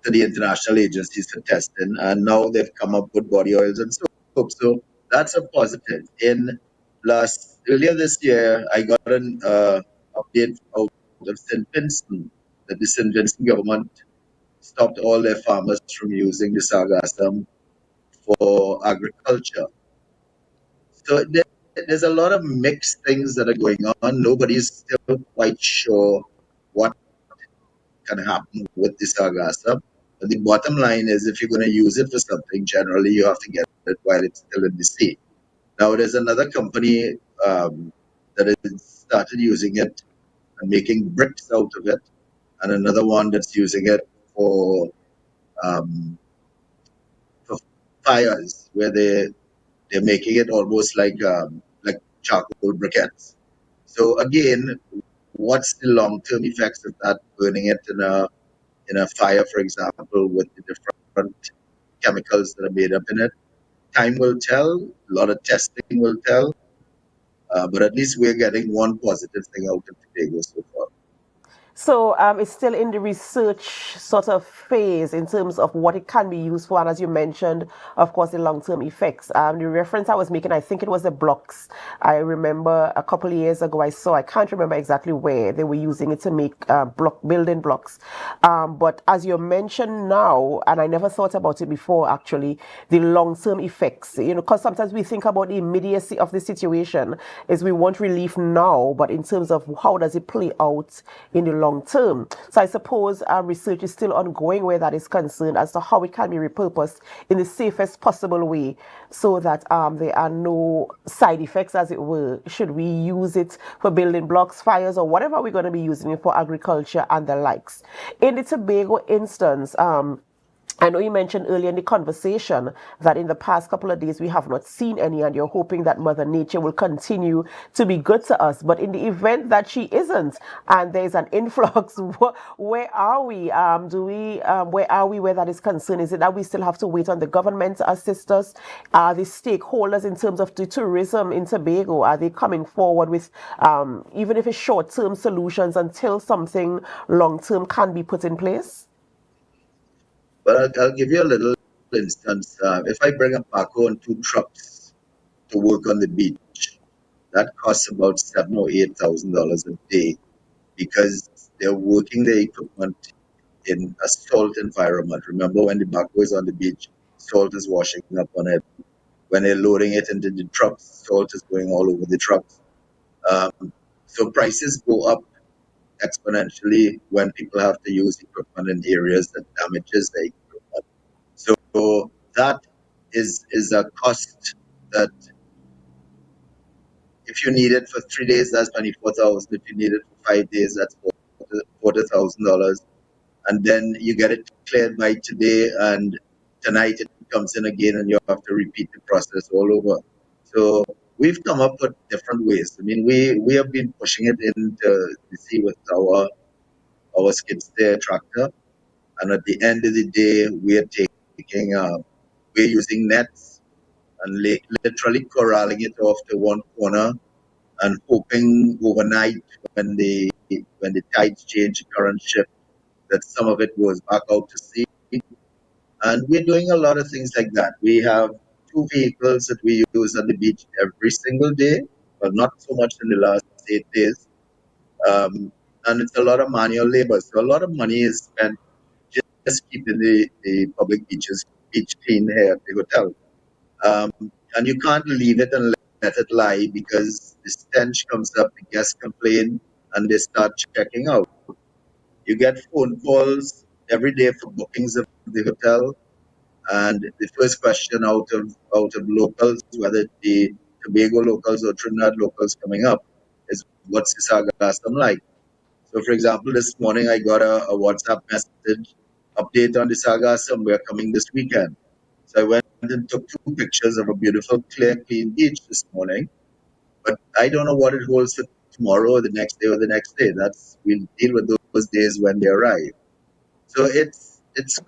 S13: to the international agencies for testing, and now they've come up with body oils and soap. So that's a positive. Earlier this year, I got an update out of St. Vincent that the St. Vincent government stopped all their farmers from using the sargassum for agriculture. So there's a lot of mixed things that are going on. Nobody's still quite sure what can happen with the sargassum. But the bottom line is, if you're going to use it for something, generally you have to get it while it's still in the sea. Now, there's another company that has started using it and making bricks out of it, and another one that's using it for fires, where they're making it almost like charcoal briquettes. So again, what's the long-term effects of that, burning it in a fire, for example, with the different chemicals that are made up in it? Time will tell. A lot of testing will tell. But at least we're getting one positive thing out of Tobago so far.
S2: So it's still in the research sort of phase in terms of what it can be used for, and as you mentioned, of course, the long-term effects. The reference I was making, I think it was the blocks. I remember a couple of years ago I can't remember exactly where they were using it to make building blocks. But as you mentioned now, and I never thought about it before actually, the long-term effects, because sometimes we think about the immediacy of the situation is we want relief now, but in terms of how does it play out in the long term. So I suppose research is still ongoing where that is concerned as to how it can be repurposed in the safest possible way so that there are no side effects, as it were, should we use it for building blocks, fires, or whatever we're going to be using it for, agriculture and the likes. In the Tobago instance, I know you mentioned earlier in the conversation that in the past couple of days we have not seen any, and you're hoping that Mother Nature will continue to be good to us. But in the event that she isn't, and there's an influx, where are we? Where are we where that is concerned? Is it that we still have to wait on the government to assist us? Are the stakeholders in terms of the tourism in Tobago, are they coming forward with, even if it's short-term solutions until something long-term can be put in place?
S13: But I'll give you a little instance. If I bring a backhoe and 2 trucks to work on the beach, that costs about $7,000 or $8,000 a day because they're working the equipment in a salt environment. Remember, when the backhoe is on the beach, salt is washing up on it. When they're loading it into the trucks, salt is going all over the trucks. So prices go up exponentially when people have to use equipment in areas that damages the equipment. So that is a cost that if you need it for 3 days, that's 24,000. If you need it for 5 days, that's $40,000. And then you get it cleared by today, and tonight it comes in again, and you have to repeat the process all over. So we've come up with different ways. I mean, we have been pushing it into the sea with our skid steer tractor, and at the end of the day, we're using nets and literally corralling it off to one corner and hoping overnight when the tides change, the current shift, that some of it goes back out to sea. And we're doing a lot of things like that. We have 2 vehicles that we use on the beach every single day, but not so much in the last 8 days. And it's a lot of manual labor. So a lot of money is spent just keeping the public beach clean here at the hotel. And you can't leave it and let it lie because the stench comes up, the guests complain, and they start checking out. You get phone calls every day for bookings of the hotel, and the first question out of locals, whether it be Tobago locals or Trinidad locals coming up, is what's the sargassum like? So, for example, this morning I got a WhatsApp message update on the sargassum. We're coming this weekend. So I went and took 2 pictures of a beautiful, clear, clean beach this morning. But I don't know what it holds for tomorrow or the next day or the next day. We'll deal with those days when they arrive. So it's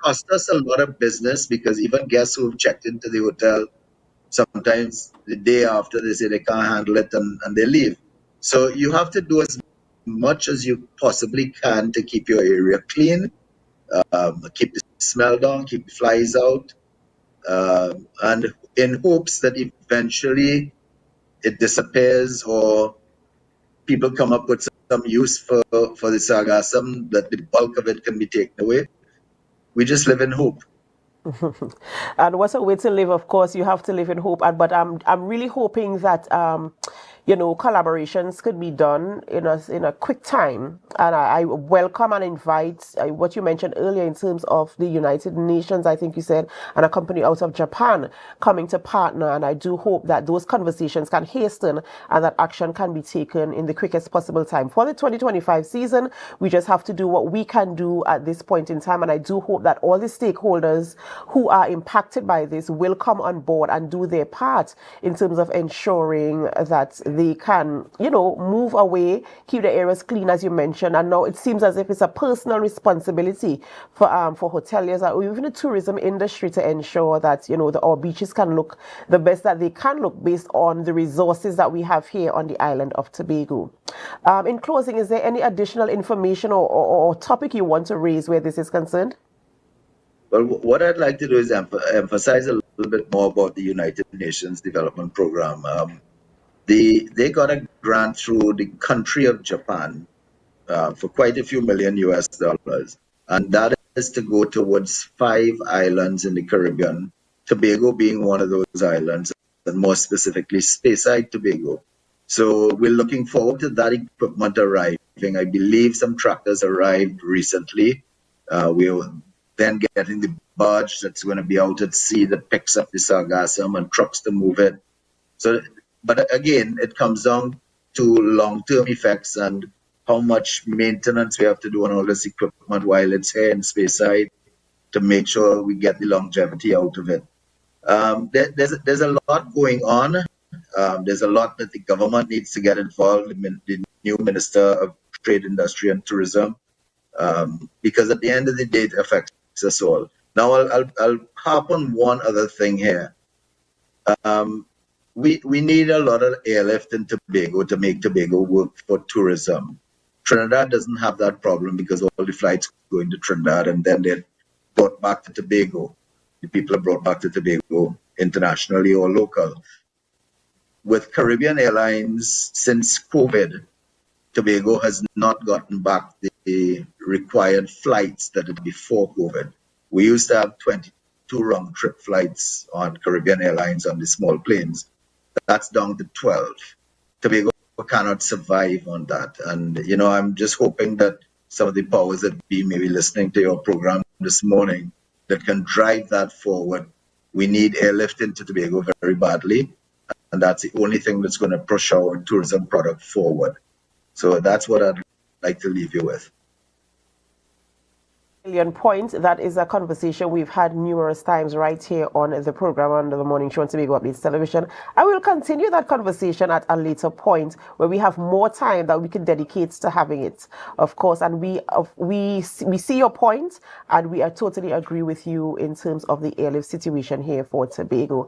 S13: cost us a lot of business because even guests who've checked into the hotel, sometimes the day after they say they can't handle it and they leave. So you have to do as much as you possibly can to keep your area clean, keep the smell down, keep the flies out, and in hopes that eventually it disappears or people come up with some use for the sargassum, that the bulk of it can be taken away. We just live in hope.
S2: And what's a way to live? Of course, you have to live in hope. But I'm really hoping that collaborations could be done in a quick time. And I welcome and invite what you mentioned earlier in terms of the United Nations, I think you said, and a company out of Japan coming to partner. And I do hope that those conversations can hasten and that action can be taken in the quickest possible time. For the 2025 season, we just have to do what we can do at this point in time. And I do hope that all the stakeholders who are impacted by this will come on board and do their part in terms of ensuring that they can, move away, keep the areas clean, as you mentioned. And now it seems as if it's a personal responsibility for hoteliers or even the tourism industry to ensure that, our beaches can look the best that they can look based on the resources that we have here on the island of Tobago. In closing, is there any additional information or topic you want to raise where this is concerned?
S13: Well, what I'd like to do is emphasize a little bit more about the United Nations Development Program. They got a grant through the country of Japan for quite a few million US dollars. And that is to go towards 5 islands in the Caribbean, Tobago being one of those islands, and more specifically, Speyside, Tobago. So we're looking forward to that equipment arriving. I believe some tractors arrived recently. We're then getting the barge that's going to be out at sea that picks up the sargassum and trucks to move it. So, but again, it comes down to long-term effects and how much maintenance we have to do on all this equipment while it's here in Speyside to make sure we get the longevity out of it. There's a lot going on. There's a lot that the government needs to get involved. The new Minister of Trade, Industry and Tourism, because at the end of the day, it affects us all. Now, I'll harp on one other thing here. We need a lot of airlift in Tobago to make Tobago work for tourism. Trinidad doesn't have that problem because all the flights go into Trinidad and then they're brought back to Tobago. The people are brought back to Tobago internationally or local. With Caribbean Airlines, since COVID, Tobago has not gotten back the required flights that it before COVID. We used to have 22 round-trip flights on Caribbean Airlines on the small planes. That's down to 12. Tobago cannot survive on that. And, you know, I'm just hoping that some of the powers that be may be listening to your program this morning that can drive that forward. We need airlift into Tobago very badly. And that's the only thing that's going to push our tourism product forward. So that's what I'd like to leave you with.
S2: Point. That is a conversation we've had numerous times right here on the program under the Morning Show on Tobago Updates Television. I will continue that conversation at a later point where we have more time that we can dedicate to having it, of course. And we see your point, and we are totally agree with you in terms of the airlift situation here for Tobago.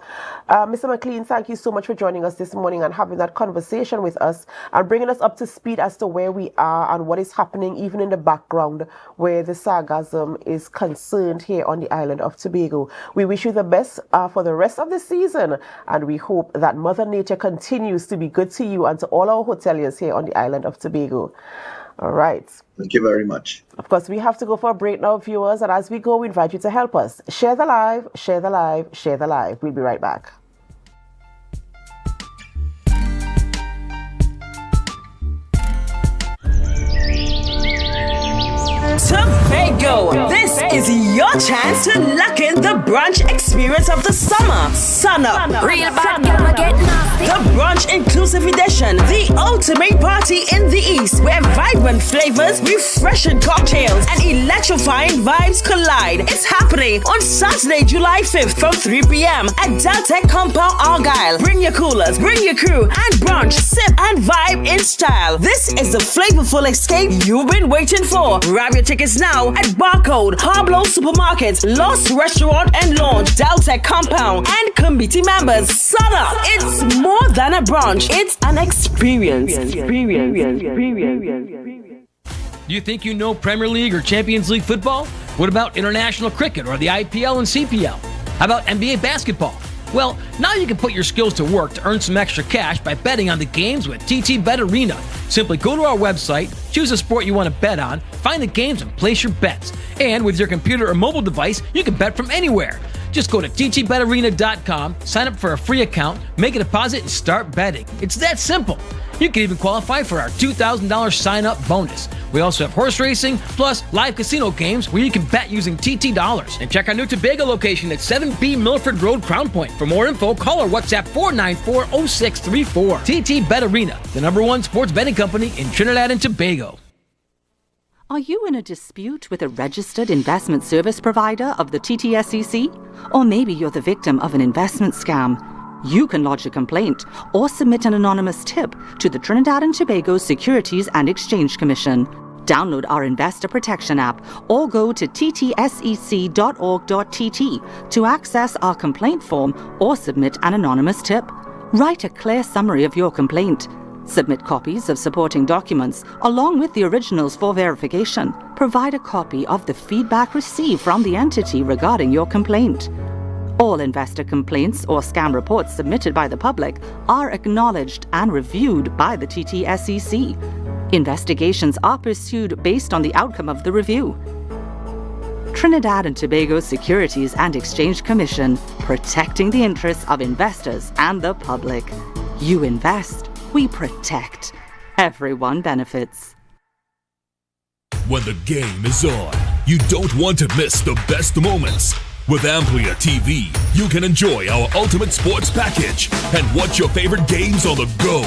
S2: Mr. McLean, thank you so much for joining us this morning and having that conversation with us and bringing us up to speed as to where we are and what is happening even in the background where the sargassum is concerned here on the island of Tobago. We wish you the best for the rest of the season, and we hope that Mother Nature continues to be good to you and to all our hoteliers here on the island of Tobago. All right.
S13: Thank you very much.
S2: Of course, we have to go for a break now, viewers, and as we go, we invite you to help us. Share the live, share the live, share the live. We'll be right back.
S6: Tobago, this is your chance to lock in the brunch experience of the summer. Sun up.
S7: Real bad girl, get nasty.
S6: The brunch inclusive edition, the ultimate party in the East, where vibrant flavors, refreshing cocktails, and electrifying vibes collide. It's happening on Saturday, July 5th from 3 p.m. at Deltec Compound, Argyle. Bring your coolers, bring your crew, and brunch, sip, and vibe in style. This is the flavorful escape you've been waiting for. Grab your tickets now at Barcode, Pablo Supermarket, Lost Restaurant and Lounge, Deltec Compound, and committee members. Sun up! It's more than a brunch, it's an experience.
S11: You think you know Premier League or Champions League football? What about international cricket or the IPL and CPL? How about NBA basketball? Well, now you can put your skills to work to earn some extra cash by betting on the games with TT Bet Arena. Simply go to our website, choose a sport you want to bet on, find the games and place your bets. And with your computer or mobile device, you can bet from anywhere. Just go to ttbetarena.com, sign up for a free account, make a deposit, and start betting. It's that simple. You can even qualify for our $2,000 sign-up bonus. We also have horse racing, plus live casino games where you can bet using TT dollars. And check our new Tobago location at 7B Milford Road, Crown Point. For more info, call or WhatsApp 494-0634. TT Bet Arena, the #1 sports betting company in Trinidad and Tobago.
S14: Are you in a dispute with a registered investment service provider of the TTSEC? Or maybe you're the victim of an investment scam? You can lodge a complaint or submit an anonymous tip to the Trinidad and Tobago Securities and Exchange Commission. Download our Investor Protection app or go to ttsec.org.tt to access our complaint form or submit an anonymous tip. Write a clear summary of your complaint. Submit copies of supporting documents along with the originals for verification. Provide a copy of the feedback received from the entity regarding your complaint. All investor complaints or scam reports submitted by the public are acknowledged and reviewed by the TTSEC. Investigations are pursued based on the outcome of the review. Trinidad and Tobago Securities and Exchange Commission, protecting the interests of investors and the public. You invest, we protect. Everyone benefits.
S15: when the game is on. You don't want to miss the best moments. With AMPLIA TV, you can enjoy our ultimate sports package and watch your favorite games on the go.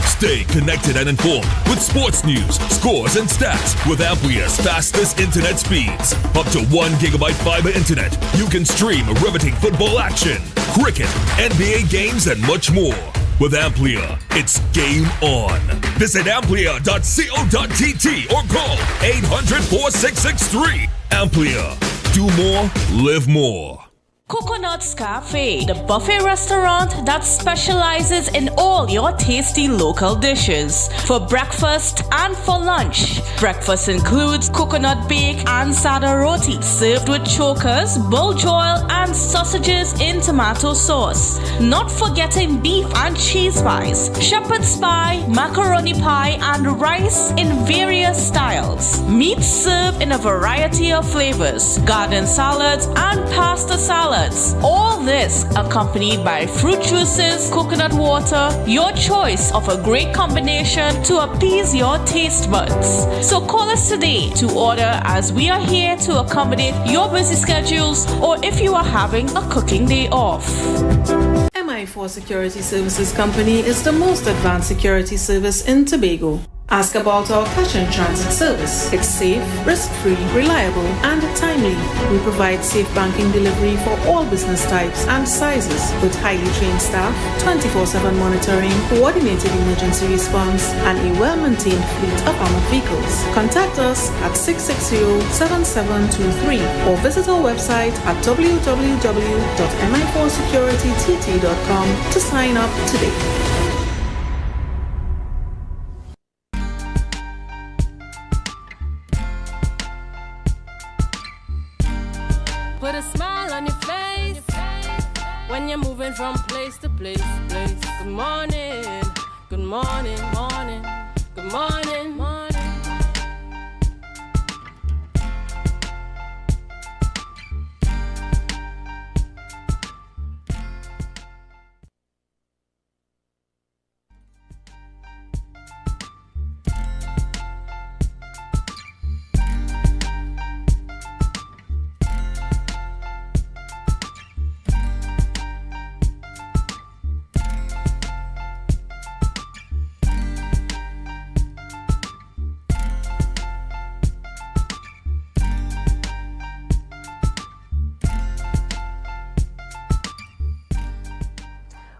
S15: Stay connected and informed with sports news, scores, and stats with AMPLIA's fastest internet speeds. Up to 1 gigabyte fiber internet, you can stream riveting football action, cricket, NBA games, and much more. With AMPLIA, it's game on. Visit amplia.co.tt or call 800-4663. AMPLIA. Do more, live more.
S16: Coconut's Cafe, the buffet restaurant that specializes in all your tasty local dishes. For breakfast and for lunch. Breakfast includes coconut bake and sada roti, served with chokers, bull joil, and sausages in tomato sauce. Not forgetting beef and cheese pies, shepherd's pie, macaroni pie, and rice in various styles. Meat served in a variety of flavors, garden salads, and pasta salads. All this accompanied by fruit juices, coconut water, your choice of a great combination to appease your taste buds. So call us today to order, as we are here to accommodate your busy schedules or if you are having a cooking day off.
S17: MI4 Security Services Company is the most advanced security service in Tobago. Ask about our cash and transit service. It's safe, risk-free, reliable, and timely. We provide safe banking delivery for all business types and sizes with highly trained staff, 24/7 monitoring, coordinated emergency response, and a well-maintained fleet of armored vehicles. Contact us at 660-7723 or visit our website at www.mi4securitytt.com to sign up today.
S1: Put a smile on your face when you're moving from place to place. Good morning, good morning, morning, good morning, morning.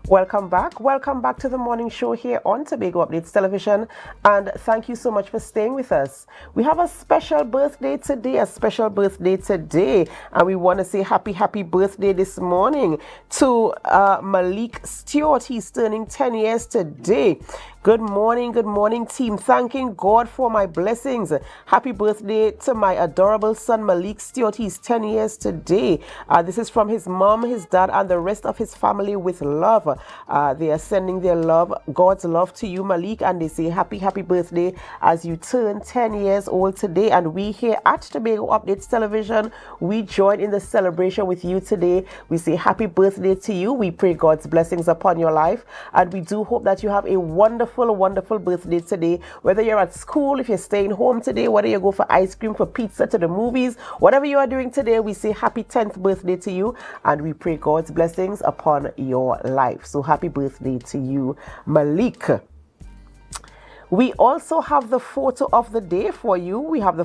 S2: Welcome back to the morning show here on Tobago Updates Television, and thank you so much for staying with us. We have a special birthday today, and we want to say happy birthday this morning to Malik Stewart. He's turning 10 years today. Good morning, team. Thanking God for my blessings. Happy birthday to my adorable son, Malik Stewart. He's 10 years today. This is from his mom, his dad, and the rest of his family with love. They are sending their love, God's love to you, Malik, and they say happy birthday as you turn 10 years old today. And we here at Tobago Updates Television, we join in the celebration with you today. We say happy birthday to you. We pray God's blessings upon your life, and we do hope that you have a wonderful birthday today. Whether you're at school, if you're staying home today, whether you go for ice cream, for pizza, to the movies, whatever you are doing today, we say happy 10th birthday to you, and we pray God's blessings upon your life. So happy birthday to you, Malik. We also have the photo of the day for you. And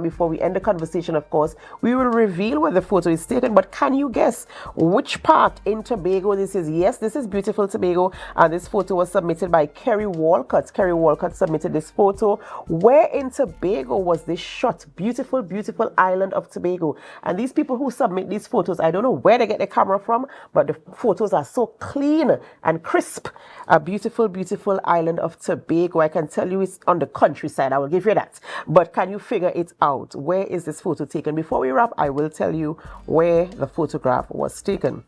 S2: before we end the conversation, of course, we will reveal where the photo is taken. But can you guess which part in Tobago this is? Yes, this is beautiful Tobago, and this photo was submitted by Kerry Walcott. Kerry Walcott submitted this photo. Where in Tobago was this shot? Beautiful island of Tobago. And these people who submit these photos, I don't know where they get the camera from, but the photos are so clean and crisp. A beautiful island of Tobago. I can tell you it's on the countryside. I will give you that. But can you figure it out? Where is this photo taken? Before we wrap, I will tell you where the photograph was taken.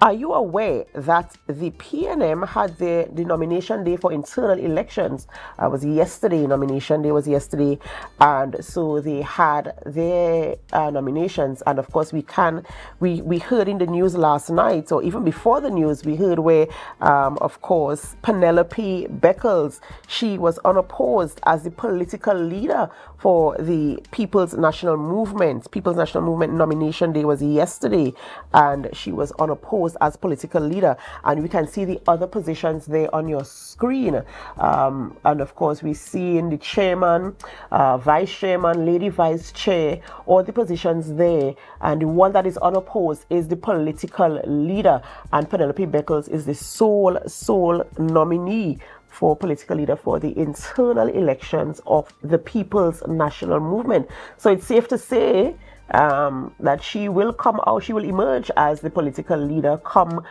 S2: Are you aware that the PNM had the nomination day for internal elections? Was yesterday. Nomination day was yesterday, and so they had their nominations. And of course, we heard in the news last night, or even before the news, we heard where, of course, Penelope Beckles, she was unopposed as the political leader for the People's National Movement. People's National Movement nomination day was yesterday, and she was unopposed as political leader. And we can see the other positions there on your screen. And of course, we see in the chairman, vice chairman, lady vice chair, all the positions there. And the one that is unopposed is the political leader. And Penelope Beckles is the sole nominee for political leader for the internal elections of the People's National Movement. So it's safe to say that she will come out, she will emerge as the political leader come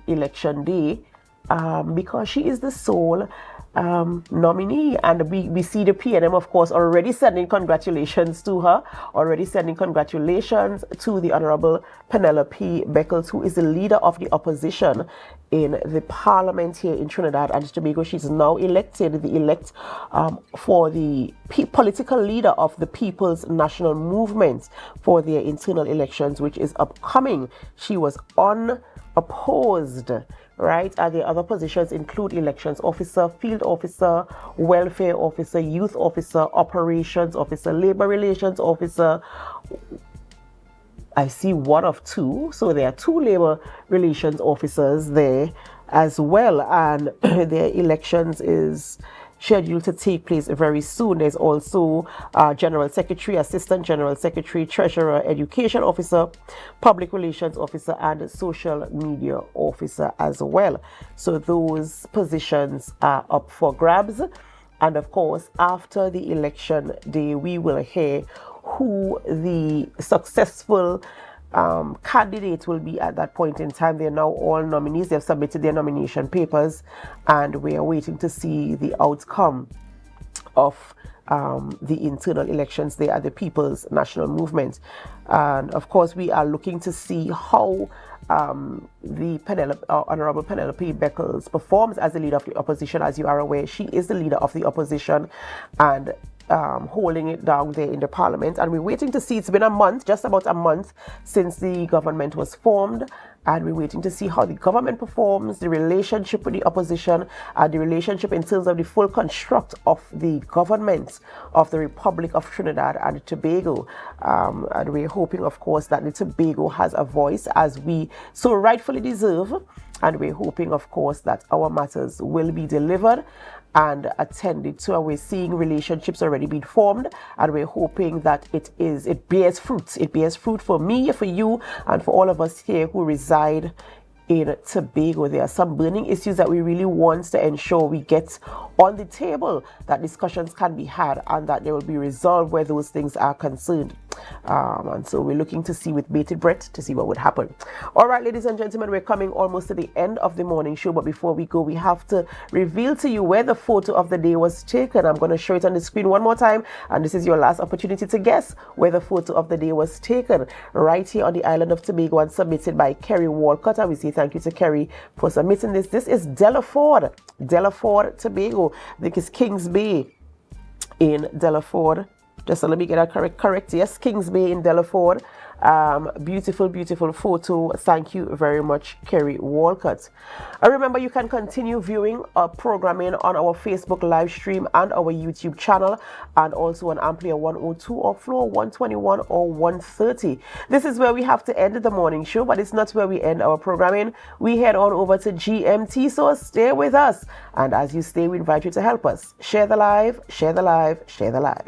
S2: election day, because she is the sole nominee. And we see the PNM, of course, already sending congratulations to her, already sending congratulations to the Honorable Penelope Beckles, who is the leader of the opposition in the parliament here in Trinidad and Tobago. She's now elected, the elect for the political leader of the People's National Movement for their internal elections, which is upcoming. She was unopposed. Right, and the other positions include elections officer, field officer, welfare officer, youth officer, operations officer, labor relations officer. I see one of two, so there are two labor relations officers there as well, and their elections is scheduled to take place very soon. There's also General Secretary, Assistant General Secretary, Treasurer, Education Officer, Public Relations Officer, and Social Media Officer as well. So those positions are up for grabs. And of course, after the election day, we will hear who the successful candidate will be at that point in time. They're now all nominees. They've submitted their nomination papers, and we are waiting to see the outcome of the internal elections there at the People's National Movement. And of course, we are looking to see how the Honorable Penelope Beckles performs as the leader of the opposition. As you are aware, she is the leader of the opposition and holding it down there in the parliament. And we're waiting to see, it's been a month, just about a month since the government was formed, and we're waiting to see how the government performs, the relationship with the opposition, and the relationship in terms of the full construct of the government of the Republic of Trinidad and Tobago. And we're hoping, of course, that the Tobago has a voice, as we so rightfully deserve. And we're hoping, of course, that our matters will be delivered and attended to, and we're seeing relationships already being formed, and we're hoping that it bears fruit. It bears fruit for me, for you, and for all of us here who reside in Tobago. There are some burning issues that we really want to ensure we get on the table, that discussions can be had and that they will be resolved where those things are concerned. And so we're looking to see with bated breath to see what would happen. All right, ladies and gentlemen, we're coming almost to the end of the morning show, but before we go, we have to reveal to you where the photo of the day was taken. I'm going to show it on the screen one more time, and this is your last opportunity to guess where the photo of the day was taken. Right here on the island of Tobago, and submitted by Kerry Walcott, and we say thank you to Kerry for submitting this. This is Delaford, Tobago. I think it's Kings Bay in Delaford. Just let me get that correct. Yes, Kings Bay in Delaford. Beautiful photo. Thank you very much, Kerry Walcott. And remember, you can continue viewing our programming on our Facebook live stream and our YouTube channel, and also on AMPLIA 102 or floor 121 or 130. This is where we have to end the morning show, but it's not where we end our programming. We head on over to GMT, so stay with us. And as you stay, we invite you to help us share the live, share the live, share the live.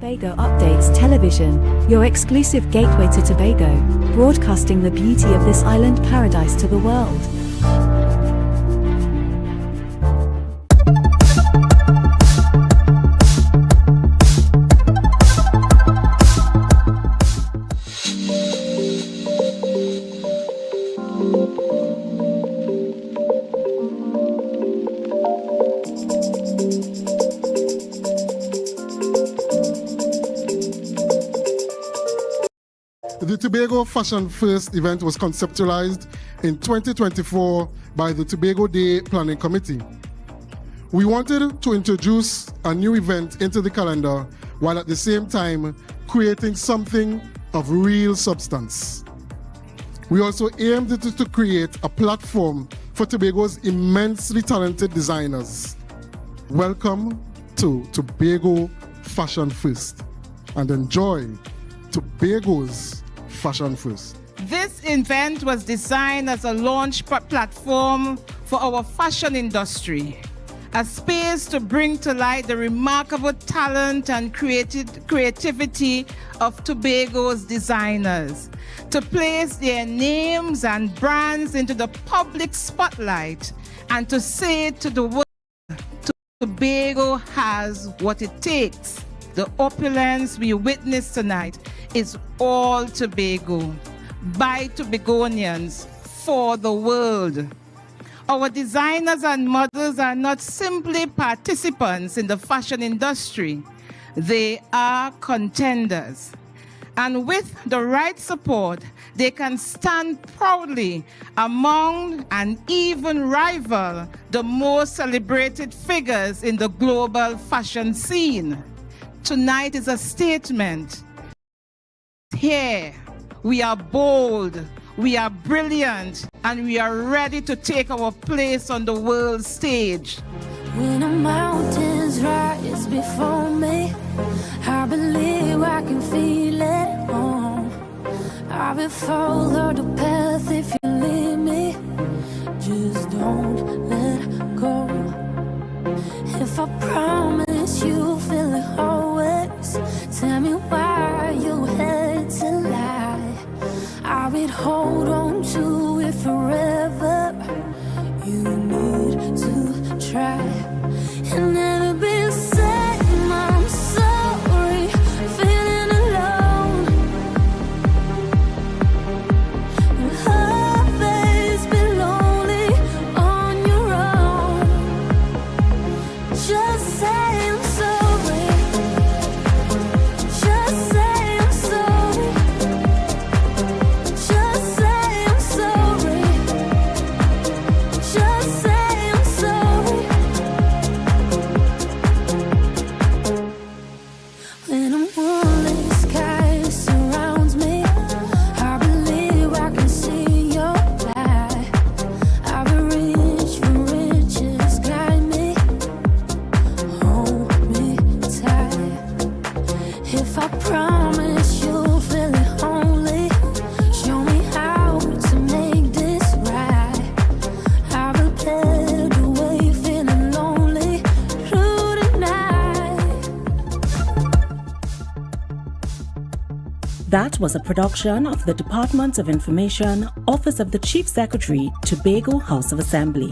S18: Tobago Updates Television, your exclusive gateway to Tobago, broadcasting the beauty of this island paradise to the world.
S19: The Tobago Fashion First event was conceptualized in 2024 by the Tobago Day Planning Committee. We wanted to introduce a new event into the calendar while at the same time creating something of real substance. We also aimed to create a platform for Tobago's immensely talented designers. Welcome to Tobago Fashion First and enjoy Tobago's Fashion First.
S20: This event was designed as a launch platform for our fashion industry, a space to bring to light the remarkable talent and creativity of Tobago's designers, to place their names and brands into the public spotlight, and to say to the world, Tobago has what it takes. The opulence we witness tonight is all Tobago, by Tobagonians, for the world. Our designers and models are not simply participants in the fashion industry, they are contenders. And with the right support, they can stand proudly among and even rival the most celebrated figures in the global fashion scene. Tonight is a statement. Here, we are bold, we are brilliant, and we are ready to take our place on the world stage.
S7: When the mountains rise before me, I believe I can feel it on. I will follow the path if you lead me. Just don't let go. If I promise you feel it always, tell me why you had to lie. I would hold on to it forever. You need to try and never be the same. I'm sorry, feeling alone. You'll always be lonely on your own. Just say I'm sorry. Just say I'm sorry. Just say I'm sorry. Just say I'm sorry. When a moonlit sky surrounds me, I believe I can see your light. I will reach for riches, guide me, hold me tight. If I promise you'll feel it only, show me how to make this right. I will get away feeling lonely through the night.
S21: That was a production of the Department of Information, Office of the Chief Secretary, Tobago House of Assembly.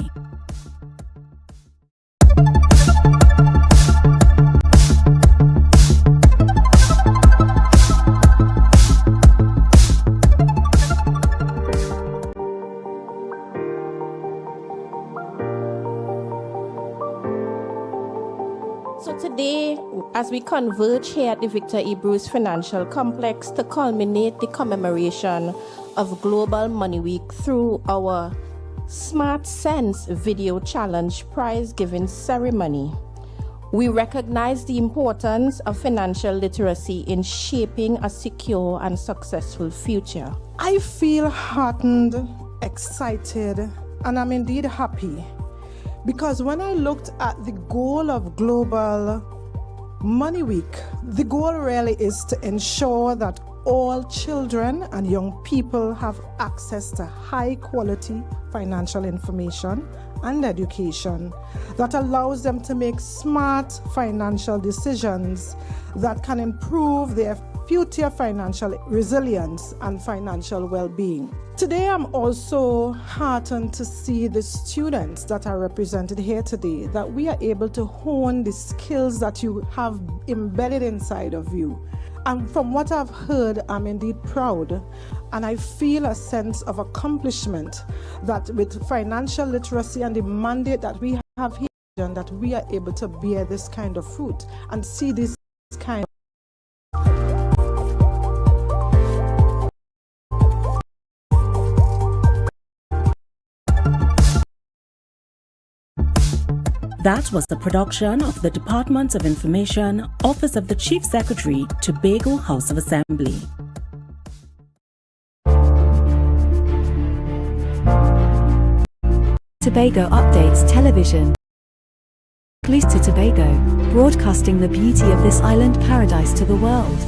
S22: So today, as we converge here at the Victor E. Bruce Financial Complex to culminate the commemoration of Global Money Week through our Smart Sense Video Challenge prize-giving ceremony, we recognize the importance of financial literacy in shaping a secure and successful future.
S23: I feel heartened, excited, and I'm indeed happy. Because when I looked at the goal of Global Money Week, the goal really is to ensure that all children and young people have access to high quality financial information and education that allows them to make smart financial decisions that can improve their future financial resilience and financial well-being. Today, I'm also heartened to see the students that are represented here today, that we are able to hone the skills that you have embedded inside of you. And from what I've heard, I'm indeed proud, and I feel a sense of accomplishment that with financial literacy and the mandate that we have here, and that we are able to bear this kind of fruit and see this kind.
S21: That was the production of the Department of Information, Office of the Chief Secretary, Tobago House of Assembly. Tobago Updates Television. Exclusive to Tobago, broadcasting the beauty of this island paradise to the world.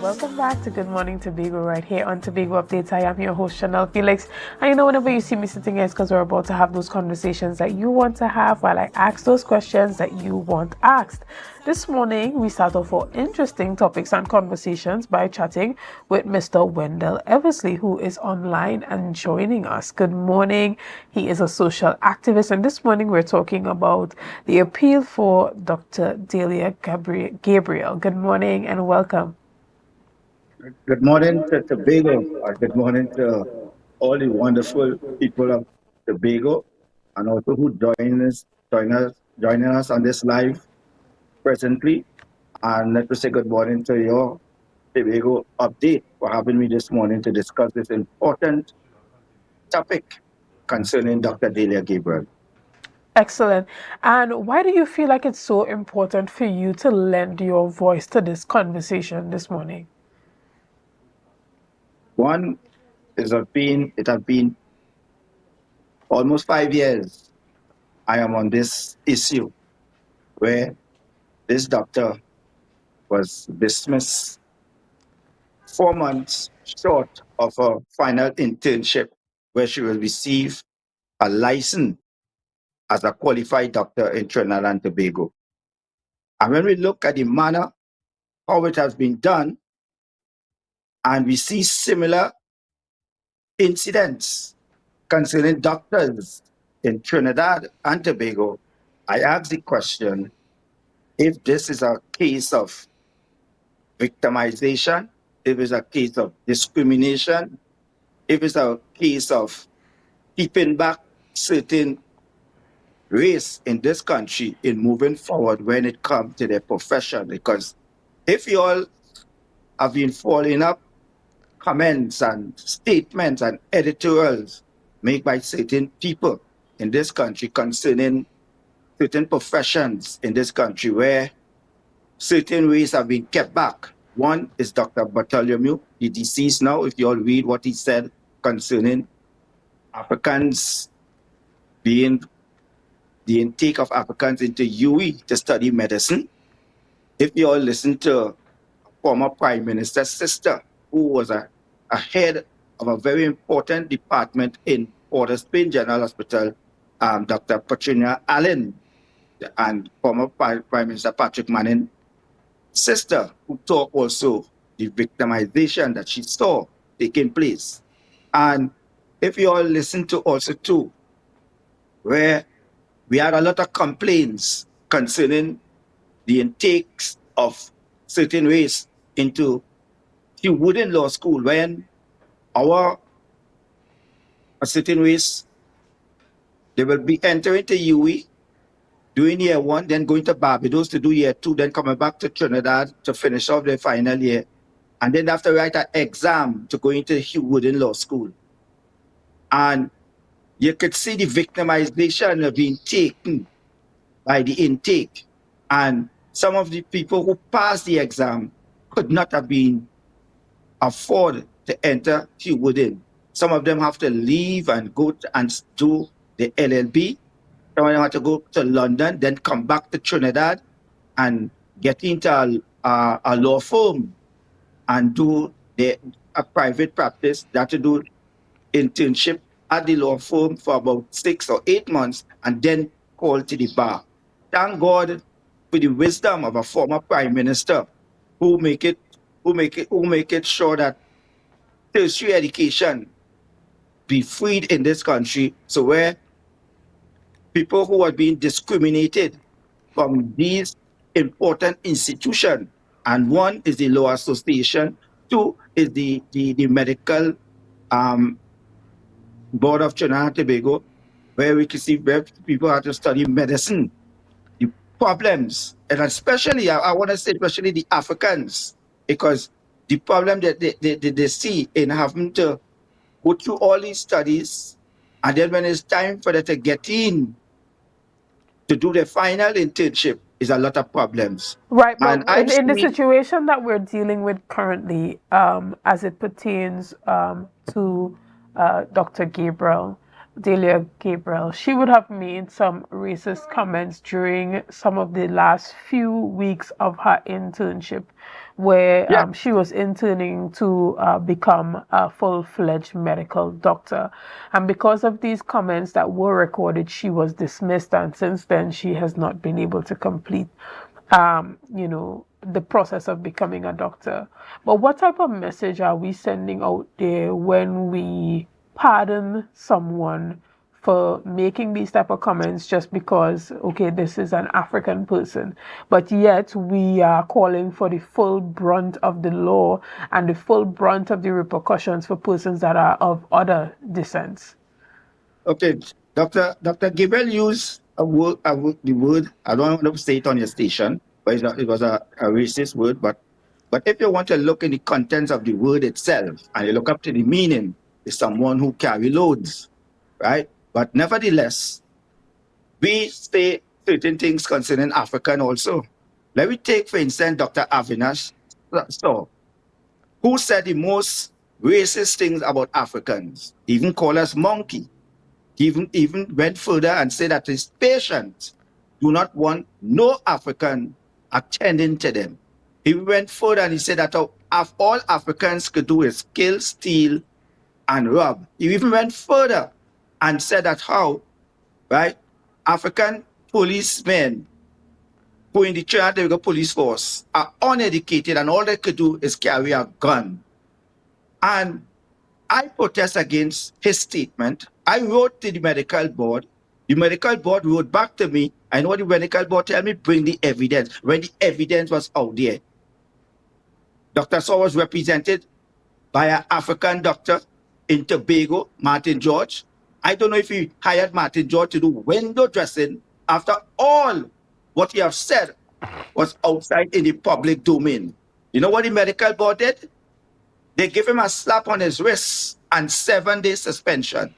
S4: Welcome back to Good Morning Tobago right here on Tobago Updates. I am your host Chanel Felix, and you know, whenever you see me sitting here, it's because we're about to have those conversations that you want to have while I ask those questions that you want asked. This morning we start off for interesting topics and conversations by chatting with Mr. Wendell Eversley, who is online and joining us. Good morning. He is a social activist, and this morning we're talking about the appeal for Dr. Delia Gabriel. Good morning and welcome.
S5: Good morning to Tobago. Good morning to all the wonderful people of Tobago, and also who joining us on this live presently. And let me say good morning to your Tobago update for having me this morning to discuss this important topic concerning Dr. Delia Gabriel.
S4: Excellent. And why do you feel like it's so important for you to lend your voice to this conversation this morning?
S5: One is it has been almost 5 years I am on this issue where this doctor was dismissed 4 months short of a final internship where she will receive a license as a qualified doctor in Trinidad and Tobago. And when we look at the manner how it has been done, and we see similar incidents concerning doctors in Trinidad and Tobago, I ask the question if this is a case of victimization, if it's a case of discrimination, if it's a case of keeping back certain race in this country in moving forward when it comes to their profession. Because if you all have been following up comments and statements and editorials made by certain people in this country concerning certain professions in this country where certain races have been kept back. One is Dr. Bartholomew, the deceased now, if you all read what he said concerning Africans being the intake of Africans into UE to study medicine. If you all listen to former Prime Minister's sister, who was a head of a very important department in Port of Spain General Hospital, Dr. Patricia Allen, and former Prime Minister Patrick Manning's sister, who talked also the victimization that she saw taking place. And if you all listen to also too, where we had a lot of complaints concerning the intakes of certain race into Hugh Wooden Law School when a certain race, they will be entering to UE, doing year 1, then going to Barbados to do year 2, then coming back to Trinidad to finish off their final year. And then they have to write an exam to go into Hugh Wooden Law School. And you could see the victimization being taken by the intake. And some of the people who passed the exam could not have been afford to enter Hugh Wooden. Some of them have to leave and go and do the LLB. Some of them have to go to London, then come back to Trinidad and get into a law firm and do a private practice. They have to do internship at the law firm for about 6 or 8 months and then call to the bar. Thank God for the wisdom of a former prime minister who make it sure that tertiary education be freed in this country. So where people who are being discriminated from these important institutions, and one is the Law Association, 2 is the Medical Board of Trinidad and Tobago, where we can see where people have to study medicine. The problems, and especially, I want to say especially the Africans, because the problem that they see in having to go through all these studies, and then when it's time for them to get in to do their final internship, is a lot of problems.
S4: Right, but
S5: And
S4: in the situation that we're dealing with currently, as it pertains to Dr. Delia Gabriel, she would have made some racist comments during some of the last few weeks of her internship, where she was interning to become a full-fledged medical doctor. And because of these comments that were recorded, she was dismissed, and since then she has not been able to complete the process of becoming a doctor. But what type of message are we sending out there when we pardon someone for making these type of comments just because, okay, this is an African person, but yet we are calling for the full brunt of the law and the full brunt of the repercussions for persons that are of other descents?
S5: Okay, Dr. Gabriel used the word, I don't want to say it on your station, but it was a racist word, but if you want to look in the contents of the word itself and you look up to the meaning, it's someone who carry loads, right? But nevertheless, we say certain things concerning African also. Let me take, for instance, Dr. Avinash, who said the most racist things about Africans, even call us monkey. He even went further and said that his patients do not want no African attending to them. He went further and he said that all Africans could do is kill, steal, and rob. He even went further and said that African policemen who in the Trinidad and Tobago police force are uneducated and all they could do is carry a gun. And I protest against his statement. I wrote to the medical board. The medical board wrote back to me. I know what the medical board tell me, bring the evidence. When the evidence was out there, Dr. Saw was represented by an African doctor in Tobago, Martin George. I don't know if he hired Martin George to do window dressing after all what he have said was outside in the public domain. You know what the medical board did? They give him a slap on his wrist and 7-day suspension.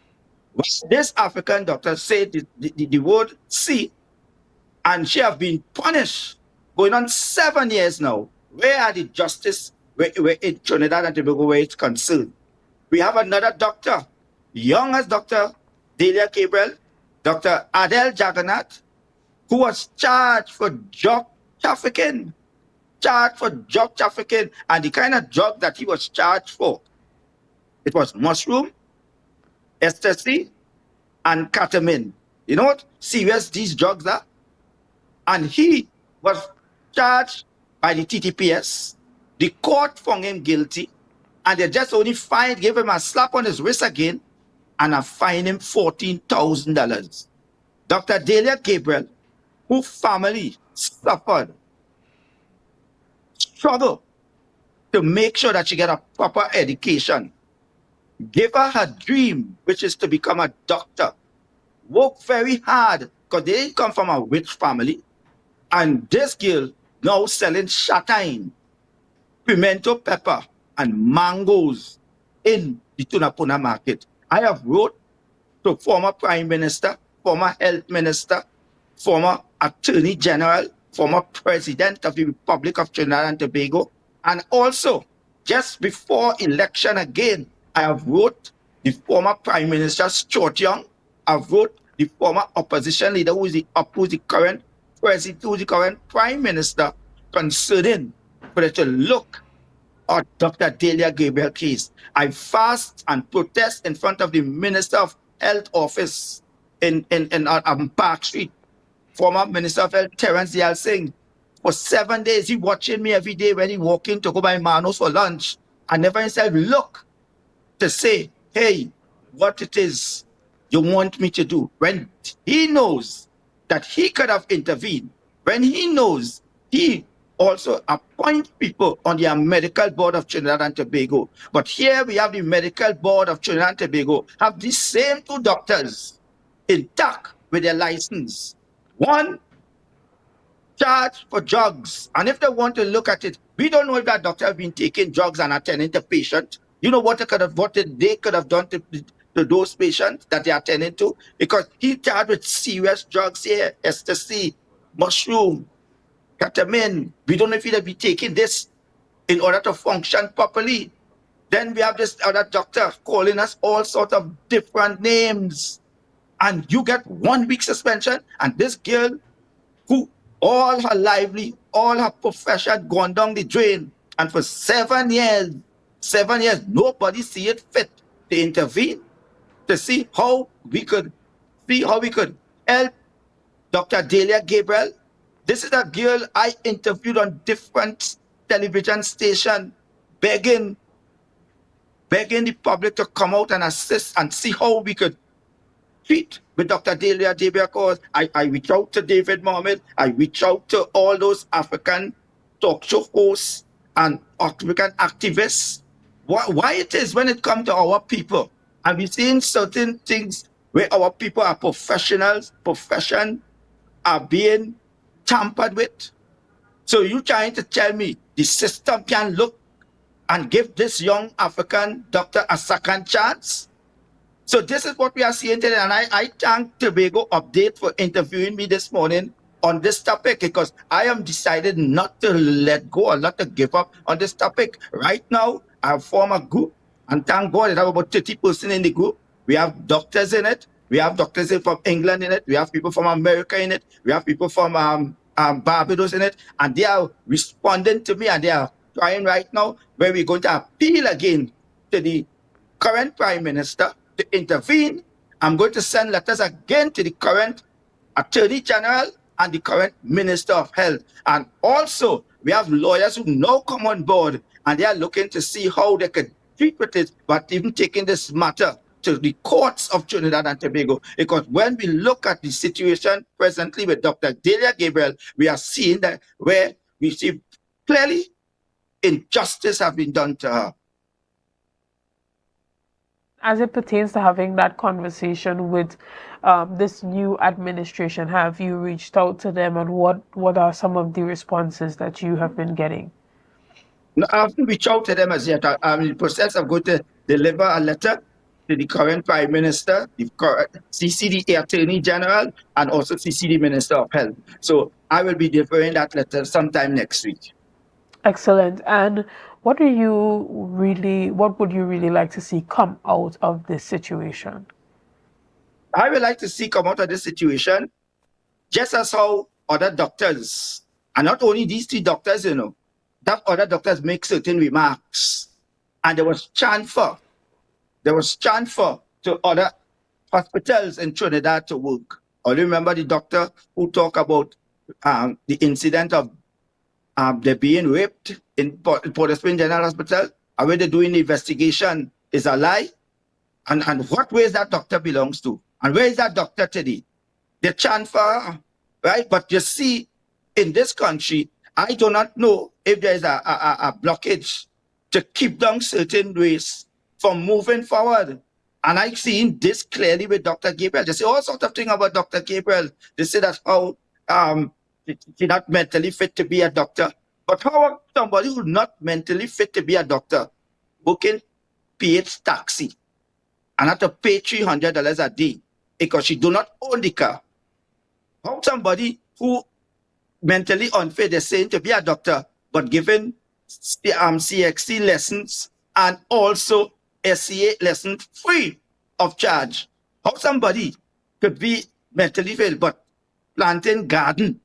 S5: This African doctor said the word "see," and she have been punished going on 7 years now. Where are the justice where in Trinidad and Tobago where it's concerned? We have another doctor, young as Dr. Delia Gabriel, Dr. Adele Jagannath, who was charged for drug trafficking. And the kind of drug that he was charged for, it was mushroom, ecstasy, and ketamine. You know what serious these drugs are? And he was charged by the TTPS. The court found him guilty, and they just only gave him a slap on his wrist again, and fined him $14,000. Dr. Delia Gabriel, whose family suffered, struggled to make sure that she get a proper education, give her her dream, which is to become a doctor, work very hard, because they didn't come from a rich family. And this girl now selling shatine, pimento pepper, and mangoes in the Tunapuna market. I have wrote to former Prime Minister, former Health Minister, former Attorney General, former President of the Republic of Trinidad and Tobago, and also just before election again, I have wrote the former Prime Minister Stuart Young. I've wrote the former opposition leader who is the current president, who is the current Prime Minister, concerning for them to look at Dr. Delia Gabriel case. I fast and protest in front of the Minister of Health office in Park Street. Former Minister of Health Terence Dial Singh. For 7 days, he watching me every day when he walk in to go buy Manos for lunch. And never himself look to say, hey, what it is you want me to do. When he knows that he could have intervened, when he knows he also appoint people on the Medical Board of Trinidad and Tobago. But here we have the Medical Board of Trinidad and Tobago have the same 2 doctors intact with their license. One charged for drugs. And if they want to look at it, we don't know if that doctor has been taking drugs and attending to patients. You know what they could have done to those patients that they are attending to? Because he charged with serious drugs here, ecstasy, mushroom, ketamine. We don't know if he'll be taking this in order to function properly. Then we have this other doctor calling us all sorts of different names. And you get 1 week suspension, and this girl who all her lively, all her profession gone down the drain, and for 7 years, nobody see it fit to intervene to see how we could help Dr. Delia Gabriel. This is a girl I interviewed on different television stations, begging the public to come out and assist and see how we could treat with Dr. Delia Gabriel cause. I reach out to David Mohammed, I reach out to all those African talk show hosts and African activists. Why it is when it comes to our people, and we're seeing certain things where our people are professionals, profession are being tampered with. So you trying to tell me the system can look and give this young African doctor a second chance? So this is what we are seeing today, and I thank Tobago Update for interviewing me this morning on this topic, because I am decided not to let go or not to give up on this topic. Right now, I have formed a group, and thank God I have about 30% in the group. We have doctors in it. We have doctors from England in it. We have people from America in it. We have people from Barbados in it, and they are responding to me, and they are trying right now where we're going to appeal again to the current Prime Minister to intervene. I'm going to send letters again to the current Attorney General and the current Minister of Health. And also, we have lawyers who now come on board, and they are looking to see how they could treat with it, but even taking this matter to the courts of Trinidad and Tobago. Because when we look at the situation presently with Dr. Delia Gabriel, we are seeing that where we see clearly injustice have been done to her.
S4: As it pertains to having that conversation with this new administration, have you reached out to them, and what are some of the responses that you have been getting?
S5: No, I haven't reached out to them as yet. I'm in the process of going to deliver a letter to the current Prime Minister, the CC the Attorney General, and also CC the Minister of Health. So I will be delivering that letter sometime next week.
S4: Excellent. And what would you really like to see come out of this situation?
S5: I would like to see come out of this situation just as how other doctors, and not only these three doctors, that other doctors make certain remarks, and there was transfer to other hospitals in Trinidad to work. I remember the doctor who talked about the incident of they're being raped in Port of Spain General Hospital, and where they're doing the investigation is a lie. And what way that doctor belongs to? And where is that doctor today? The transfer, right? But you see, in this country, I do not know if there is a blockage to keep down certain ways from moving forward. And I've seen this clearly with Dr. Gabriel. They say all sorts of things about Dr. Gabriel. They say that how she's not mentally fit to be a doctor. But how somebody who's not mentally fit to be a doctor booking paid taxi and have to pay $300 a day because she do not own the car? How somebody who mentally unfit, they're saying to be a doctor, but given CXC lessons and also SCA lessons free of charge? How somebody could be mentally fit but planting garden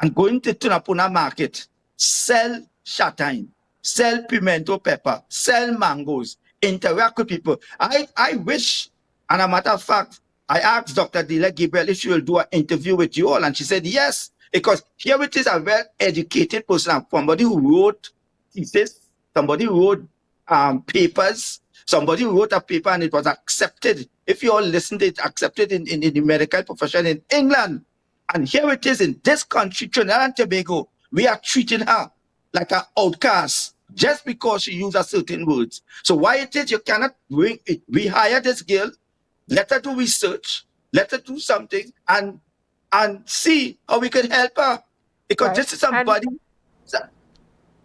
S5: and going to Tunapuna market, sell shatine, sell pimento pepper, sell mangoes, interact with people? I wish, and a matter of fact, I asked Dr. Delia Gabriel if she will do an interview with you all, and she said yes, because here it is a well-educated person, somebody who wrote thesis, somebody who wrote papers, somebody who wrote a paper and it was accepted. If you all listened, it's accepted in the medical profession in England. And here it is in this country, Trinidad and Tobago, we are treating her like an outcast just because she used a certain words. So why it is you cannot bring it? We hire this girl, let her do research, let her do something, and see how we can help her. Because this is somebody.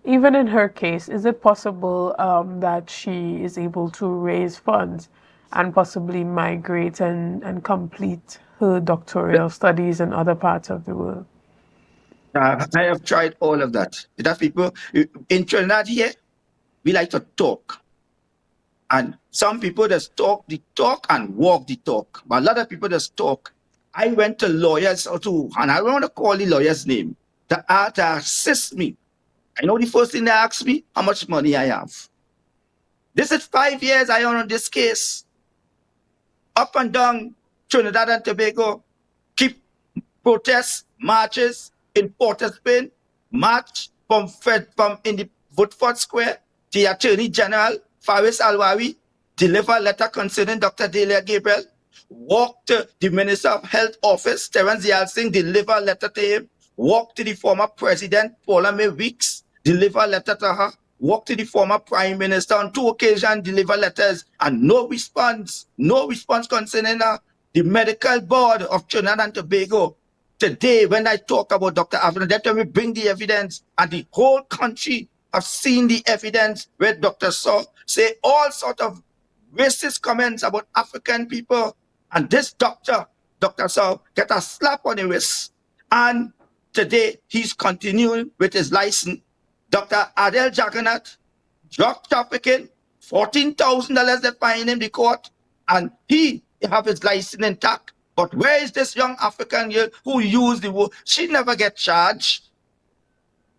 S4: Even in her case, is it possible that she is able to raise funds and possibly migrate and complete her doctoral studies in other parts of the world?
S5: I have tried all of that. That people in Trinidad here, we like to talk. And some people just talk the talk and walk the talk. But a lot of people just talk. I went to lawyers too, and I don't want to call the lawyer's name, to assist me. I know the first thing they ask me, how much money I have. This is 5 years I own on this case. Up and down Trinidad and Tobago, keep protests, marches in Port of Spain, march from in the Woodford Square. The Attorney General, Faris Alwari, deliver a letter concerning Dr. Delia Gabriel. Walk to the Minister of Health office, Terence Yalsing, deliver a letter to him. Walk to the former President, Paula May Weeks, deliver a letter to her. Walk to the former Prime Minister on 2 occasions, deliver letters, and no response concerning her. The Medical Board of Trinidad and Tobago. Today, when I talk about Dr. Avner, let me bring the evidence, and the whole country have seen the evidence where Dr. Saw say all sort of racist comments about African people, and this Dr. Saw get a slap on the wrist. And today, he's continuing with his license. Dr. Adel Jagannath, drug trafficking, $14,000 they fine him the court, and he have his license intact. But where is this young African girl who used the word? She never get charged.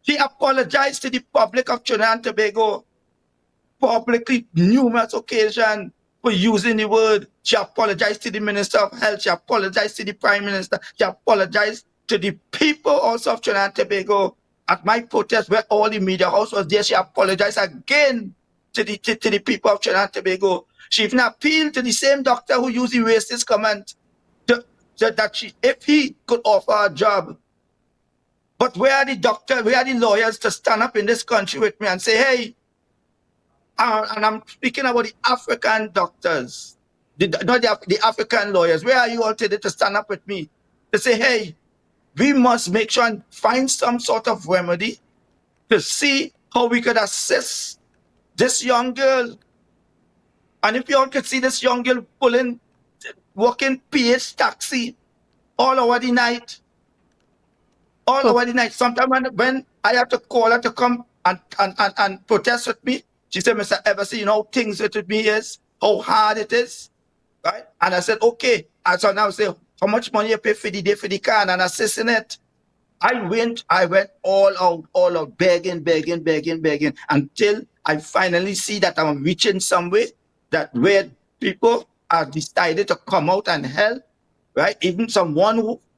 S5: She apologized to the public of Trinidad and Tobago publicly numerous occasions for using the word. She apologized to the Minister of Health. She apologized to the Prime Minister. She apologized to the people also of Trinidad and Tobago. At my protest where all the media house was there, she apologized again to the people of Trinidad and Tobago. She even appealed to the same doctor who used the racist comment if he could offer a job. But where are the doctors, where are the lawyers to stand up in this country with me and say, hey, and I'm speaking about the African doctors, not the African lawyers. Where are you all today to stand up with me? To say, hey, we must make sure and find some sort of remedy to see how we could assist this young girl. And if you all could see this young girl working PH taxi all over the night. All over the night. Sometimes when I have to call her to come and protest with me, she said, Mr. Everson, you know how things with me is, how hard it is, right? And I said, okay. And so now I say, how much money you pay for the day for the car and assist in it? I went all out, begging, until I finally see that I'm reaching somewhere that where people are decided to come out and help, right? Even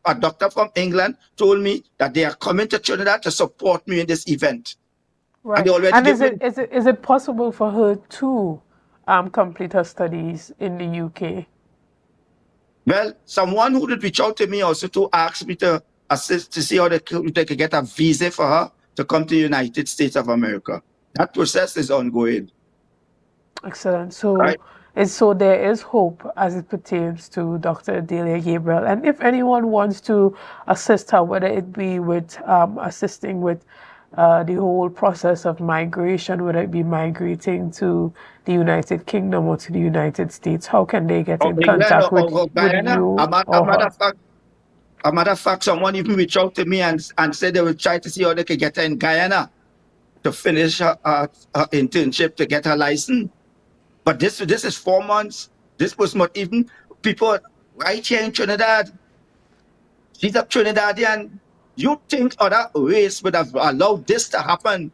S5: a doctor from England told me that they are coming to Trinidad to support me in this event.
S4: Right. And is it possible for her to complete her studies in the UK?
S5: Well, someone who did reach out to me also to ask me to assist to see how they could get a visa for her to come to the United States of America. That process is ongoing.
S4: Excellent. So, so there is hope as it pertains to Dr. Delia Gabriel. And if anyone wants to assist her, whether it be with assisting with the whole process of migration, whether it be migrating to the United Kingdom or to the United States, how can they get in contact with you?
S5: A matter of fact, someone even reached out to me and said they will try to see how they can get her in Guyana to finish her internship to get her license. But this is 4 months. This was not even people right here in Trinidad. She's a Trinidadian. You think other race would have allowed this to happen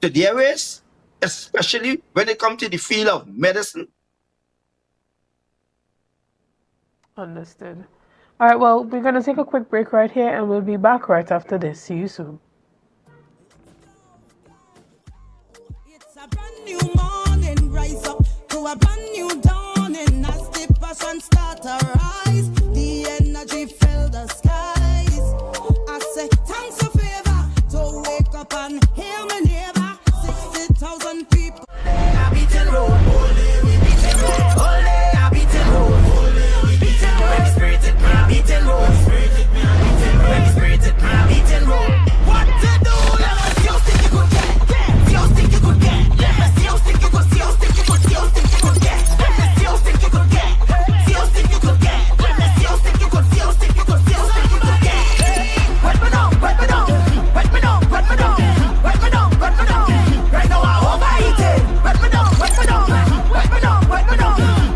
S5: to their race, especially when it comes to the field of medicine?
S4: Understood. All right, well, we're going to take a quick break right here, and we'll be back right after this. See you soon.
S8: It's a brand new morning, rise up to a brand new dawning. As the passion start to rise, the energy fill the skies. I say thanks a favor to wake up and hear my neighbor. 60,000 people. I beat it road, all day we beat it road, all day I beat it road, all day we beat it road. When the spirit it, me I beat it road, spirit it, me I beat it road. When the spirit it, me I beat it road. What to do? Let me see how stick you could get, see how stick you could get. Let me see how stick you could, see how stick you could, see how stick you could get. Let me see how stick you could get, see how stick you could get. Let me see how stick you could, see how stick you could, see how stick you could get. Wet me down, wet me down, wet me down, wet me down, wet me down, wet me down. Right now I overeat it. Wet me down, wet me down, wet me down, wet me down,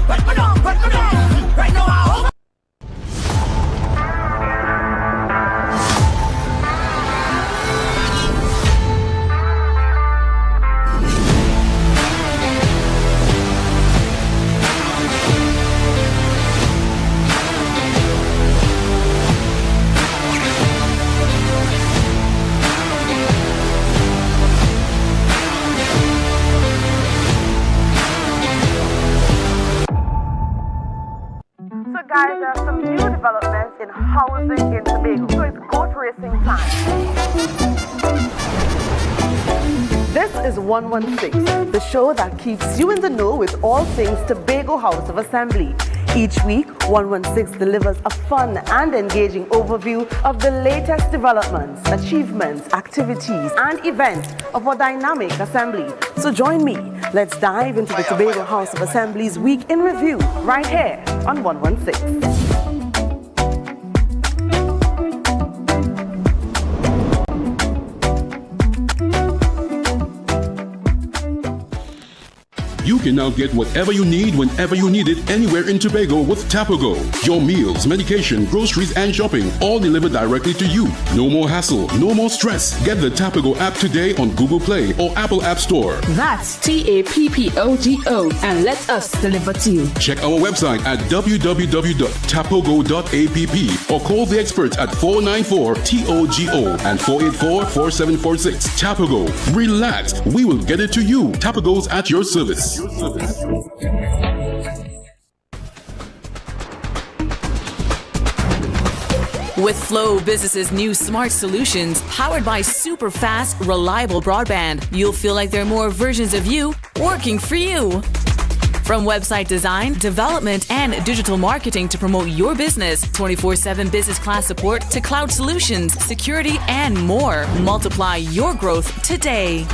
S8: wet me down, wet me down. Right now I over.
S9: So guys, there are some new developments in housing in Tobago. So it's goat racing time. This is 116, the show that keeps you in the know with all things Tobago House of Assembly. Each week, 116 delivers a fun and engaging overview of the latest developments, achievements, activities, and events of our dynamic assembly. So join me. Let's dive into the Tobago House of Assembly's Week in Review right here on 116.
S3: You can now get whatever you need whenever you need it anywhere in Tobago with Tobago. Your meals, medication, groceries, and shopping all delivered directly to you. No more hassle, no more stress. Get the Tobago app today on Google Play or Apple App Store.
S10: That's TAPPOGO and let us deliver to you.
S3: Check our website at www.tapogo.app or call the experts at 494-TOGO and 484-4746. Tobago. Relax. We will get it to you. Tobago's at your service.
S12: With Flow Business's new smart solutions powered by super fast, reliable broadband, you'll feel like there are more versions of you working for you. From website design, development, and digital marketing to promote your business, 24/7 business class support to cloud solutions, security, and more. Multiply your growth today.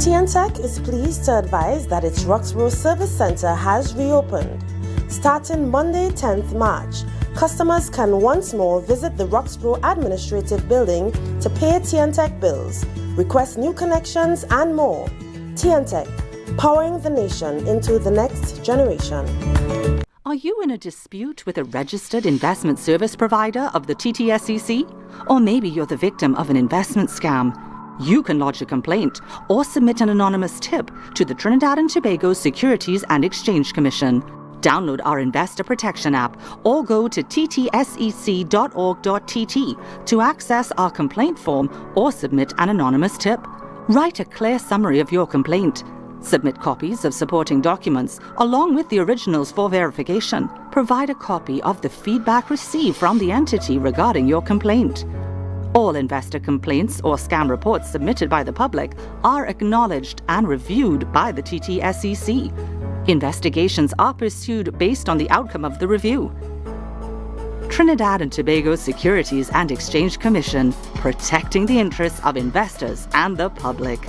S9: TNTech is pleased to advise that its Roxborough Service Center has reopened. Starting Monday, 10th March, customers can once more visit the Roxborough Administrative Building to pay TNTech bills, request new connections, and more. TNTech, powering the nation into the next generation.
S14: Are you in a dispute with a registered investment service provider of the TTSEC? Or maybe you're the victim of an investment scam? You can lodge a complaint or submit an anonymous tip to the Trinidad and Tobago Securities and Exchange Commission. Download our Investor Protection app or go to ttsec.org.tt to access our complaint form or submit an anonymous tip. Write a clear summary of your complaint. Submit copies of supporting documents along with the originals for verification. Provide a copy of the feedback received from the entity regarding your complaint. All investor complaints or scam reports submitted by the public are acknowledged and reviewed by the TTSEC. Investigations are pursued based on the outcome of the review. Trinidad and Tobago Securities and Exchange Commission, protecting the interests of investors and the public.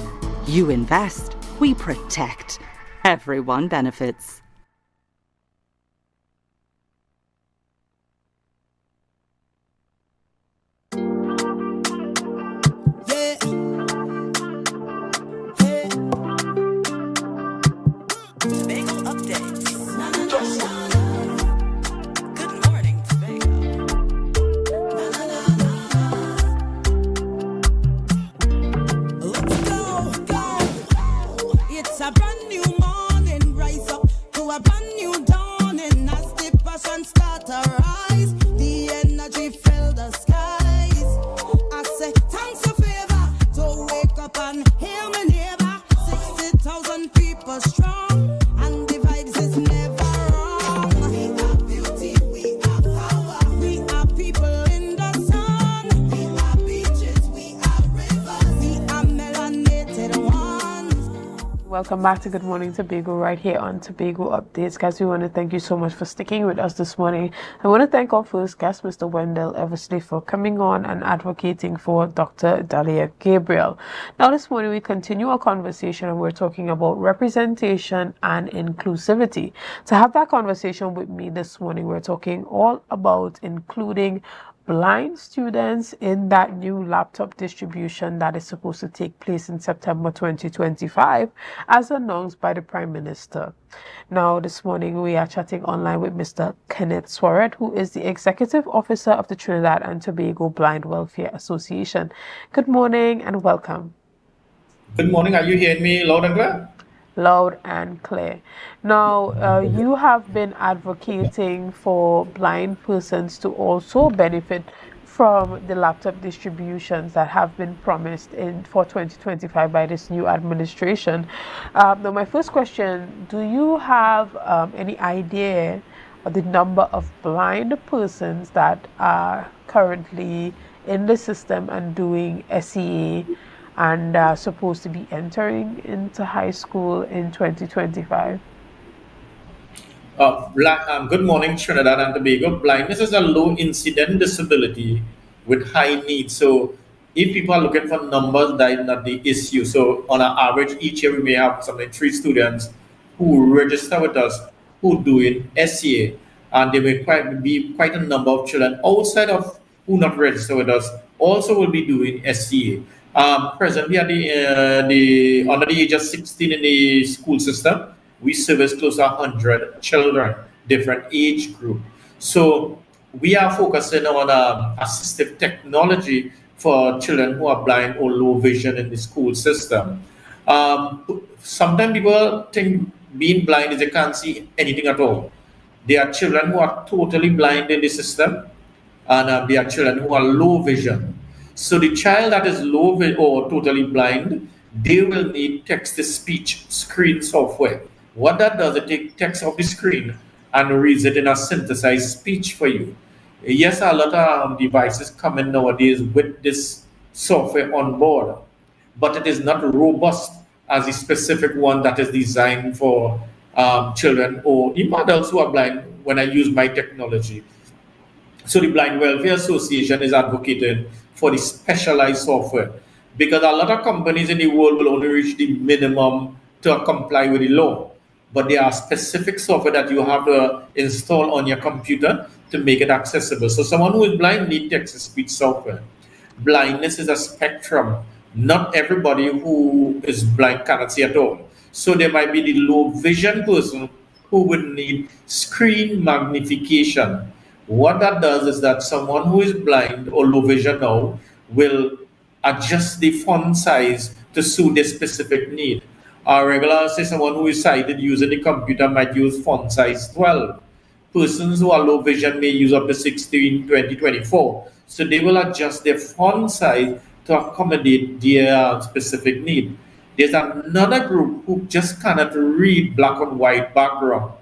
S14: You invest, we protect. Everyone benefits.
S8: A brand new morning, rise up to a brand new dawning. As the passion start to rise, the energy fill the skies. I say thanks for favor, so wake up and hear me neighbor. 60,000 people strong, and the vibes is never wrong. We are beauty, we are power, we are people in the sun. We are beaches, we are rivers, we are melanated ones.
S4: Welcome back to Good Morning Tobago right here on Tobago Updates. Guys, we want to thank you so much for sticking with us this morning. I want to thank our first guest, Mr. Wendell Eversley, for coming on and advocating for Dr. Dahlia Gabriel. Now, this morning we continue our conversation and we're talking about representation and inclusivity. To have that conversation with me this morning, we're talking all about including blind students in that new laptop distribution that is supposed to take place in September 2025, as announced by the Prime Minister. Now, this morning we are chatting online with Mr. Kenneth Swaret, who is the Executive Officer of the Trinidad and Tobago Blind Welfare Association. Good morning and welcome.
S24: Good morning. Are you hearing me loud and clear?
S4: Loud and clear. Now, you have been advocating for blind persons to also benefit from the laptop distributions that have been promised for 2025 by this new administration. Now, my first question, do you have any idea of the number of blind persons that are currently in the system and doing SEA and supposed to be entering into high school in 2025?
S24: Good morning, Trinidad and Tobago. Blindness is a low incident disability with high needs. So if people are looking for numbers, that is not the issue. So on an average, each year we may have something 3 students who register with us who do it SCA, and there may be quite a number of children outside of who not registered with us also will be doing SCA. Presently, at the under the age of 16 in the school system, we service close to 100 children, different age group. So we are focusing on assistive technology for children who are blind or low vision in the school system. Sometimes people think being blind is they can't see anything at all. There are children who are totally blind in the system, and there are children who are low vision. So the child that is low vision or totally blind, they will need text-to-speech screen software. What that does, it takes text off the screen and reads it in a synthesized speech for you. Yes, a lot of devices coming nowadays with this software on board, but it is not robust as the specific one that is designed for children or even adults who are blind when I use my technology. So the Blind Welfare Association is advocating for the specialized software because a lot of companies in the world will only reach the minimum to comply with the law. But there are specific software that you have to install on your computer to make it accessible. So someone who is blind needs text-to-speech software. Blindness is a spectrum. Not everybody who is blind cannot see at all. So there might be the low vision person who would need screen magnification. What that does is that someone who is blind or low vision now will adjust the font size to suit their specific need. Regular, say someone who is sighted using the computer might use font size 12. Persons who are low vision may use up to 16, 20, 24. So they will adjust their font size to accommodate their specific need. There's another group who just cannot read black and white background.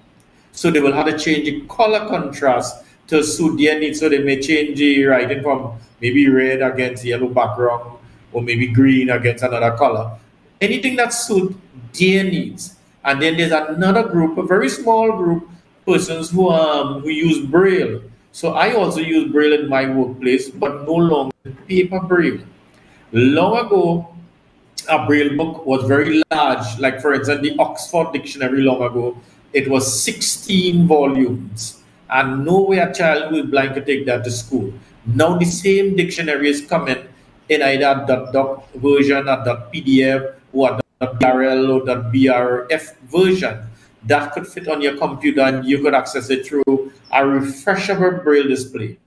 S24: So they will have to change the color contrast to suit their needs. So they may change the writing from maybe red against yellow background or maybe green against another color. Anything that suits their needs. And then there's another group, a very small group, persons who use Braille. So I also use Braille in my workplace, but no longer paper Braille. Long ago, a Braille book was very large. Like for instance, the Oxford Dictionary long ago, it was 16 volumes. And no way a child who is blind could take that to school. Now the same dictionary is coming in either .doc version or .pdf or .brl or .brf version that could fit on your computer and you could access it through a refreshable Braille display.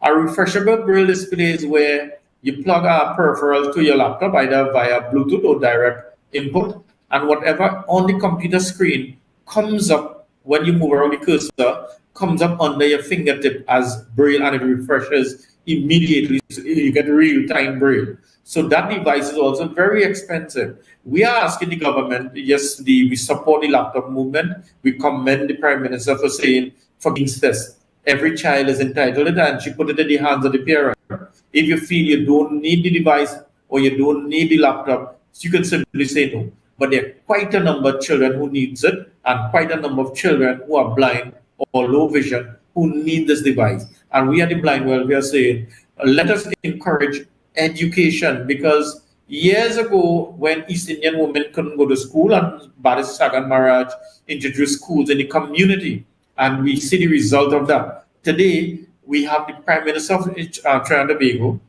S24: A refreshable Braille display is where you plug a peripheral to your laptop either via Bluetooth or direct input, and whatever on the computer screen comes up when you move around the cursor comes up under your fingertip as Braille, and it refreshes immediately. So you get real-time Braille. So that device is also very expensive. We are asking the government, yes, we support the laptop movement. We commend the Prime Minister for saying, for instance, every child is entitled to it, and she put it in the hands of the parent. If you feel you don't need the device or you don't need the laptop, you can simply say no. But there are quite a number of children who needs it, and quite a number of children who are blind or low vision who need this device. And we at the Blind World, we are saying, let us encourage education, because years ago when East Indian women couldn't go to school and Bharat Sagan Maharaj introduced schools in the community, and we see the result of that. Today, we have the Prime Minister of Trinidad and Tobago,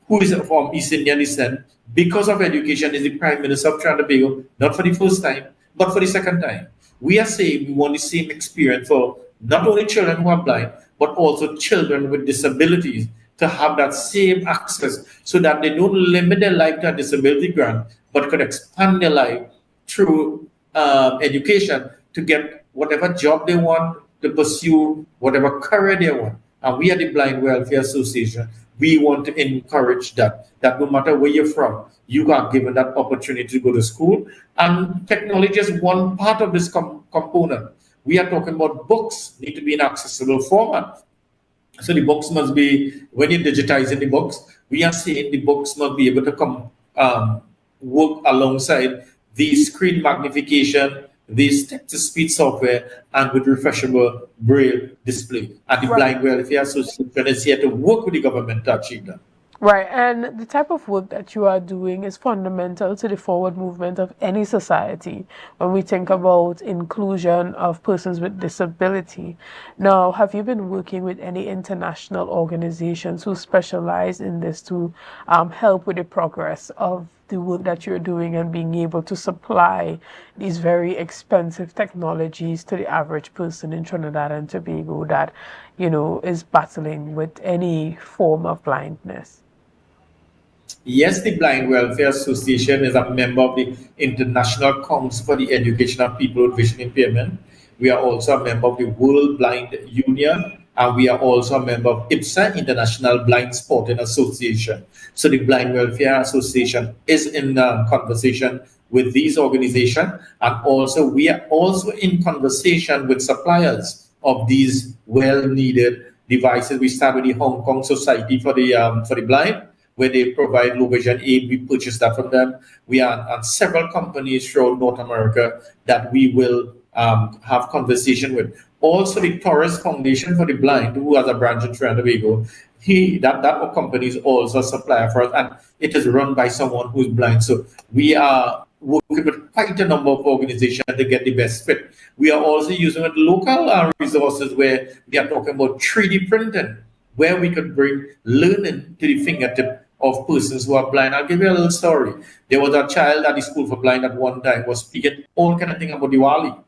S24: who is from East Indian descent. Because of education, is the Prime Minister of Trinidad and Tobago, not for the first time, but for the second time. We are saying we want the same experience for not only children who are blind, but also children with disabilities to have that same access so that they don't limit their life to a disability grant, but could expand their life through education to get whatever job they want, to pursue whatever career they want. And we at the Blind Welfare Association, we want to encourage that no matter where you're from, you are given that opportunity to go to school. And technology is one part of this component. We are talking about books need to be in accessible format. So the books must be, when you're digitizing the books, we are saying the books must be able to come work alongside the screen magnification, the text-to-speech software, and with refreshable Braille display. And the Blind Welfare Association is here to work with the government to achieve that.
S4: Right, and the type of work that you are doing is fundamental to the forward movement of any society when we think about inclusion of persons with disability. Now, have you been working with any international organizations who specialize in this to help with the progress of the work that you're doing and being able to supply these very expensive technologies to the average person in Trinidad and Tobago that, is battling with any form of blindness?
S24: Yes, the Blind Welfare Association is a member of the International Council for the Education of People with Vision Impairment. We are also a member of the World Blind Union, and we are also a member of IPSA, International Blind Sporting Association. So the Blind Welfare Association is in conversation with these organizations, and also we are also in conversation with suppliers of these well-needed devices. We start with the Hong Kong Society for the Blind, where they provide low vision aid. We purchase that from them. We are on several companies throughout North America that we will have conversation with. Also, the Torres Foundation for the Blind, who has a branch in Trinidad and Tobago, that company is also a supplier for us, and it is run by someone who is blind. So we are working with quite a number of organizations to get the best fit. We are also using local resources where we are talking about 3D printing, where we could bring learning to the fingertip of persons who are blind. I'll give you a little story. There was a child at the school for blind at one time was speaking all kind of thing about Diwali.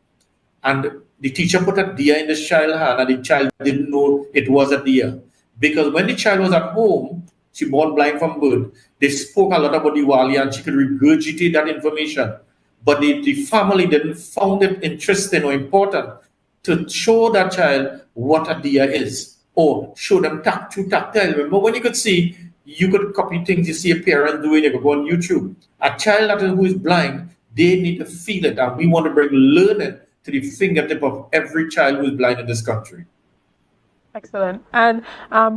S24: And the teacher put a deer in the child's hand, and the child didn't know it was a deer. Because when the child was at home, she born blind from birth, they spoke a lot about Diwali and she could regurgitate that information. But the family didn't found it interesting or important to show that child what a deer is, or show them tactile. Remember when you could see, you could copy things you see a parent doing, you could go on YouTube. A child who is blind, they need to feel it, and we want to bring learning to the fingertip of every child who is blind in this country.
S4: Excellent. And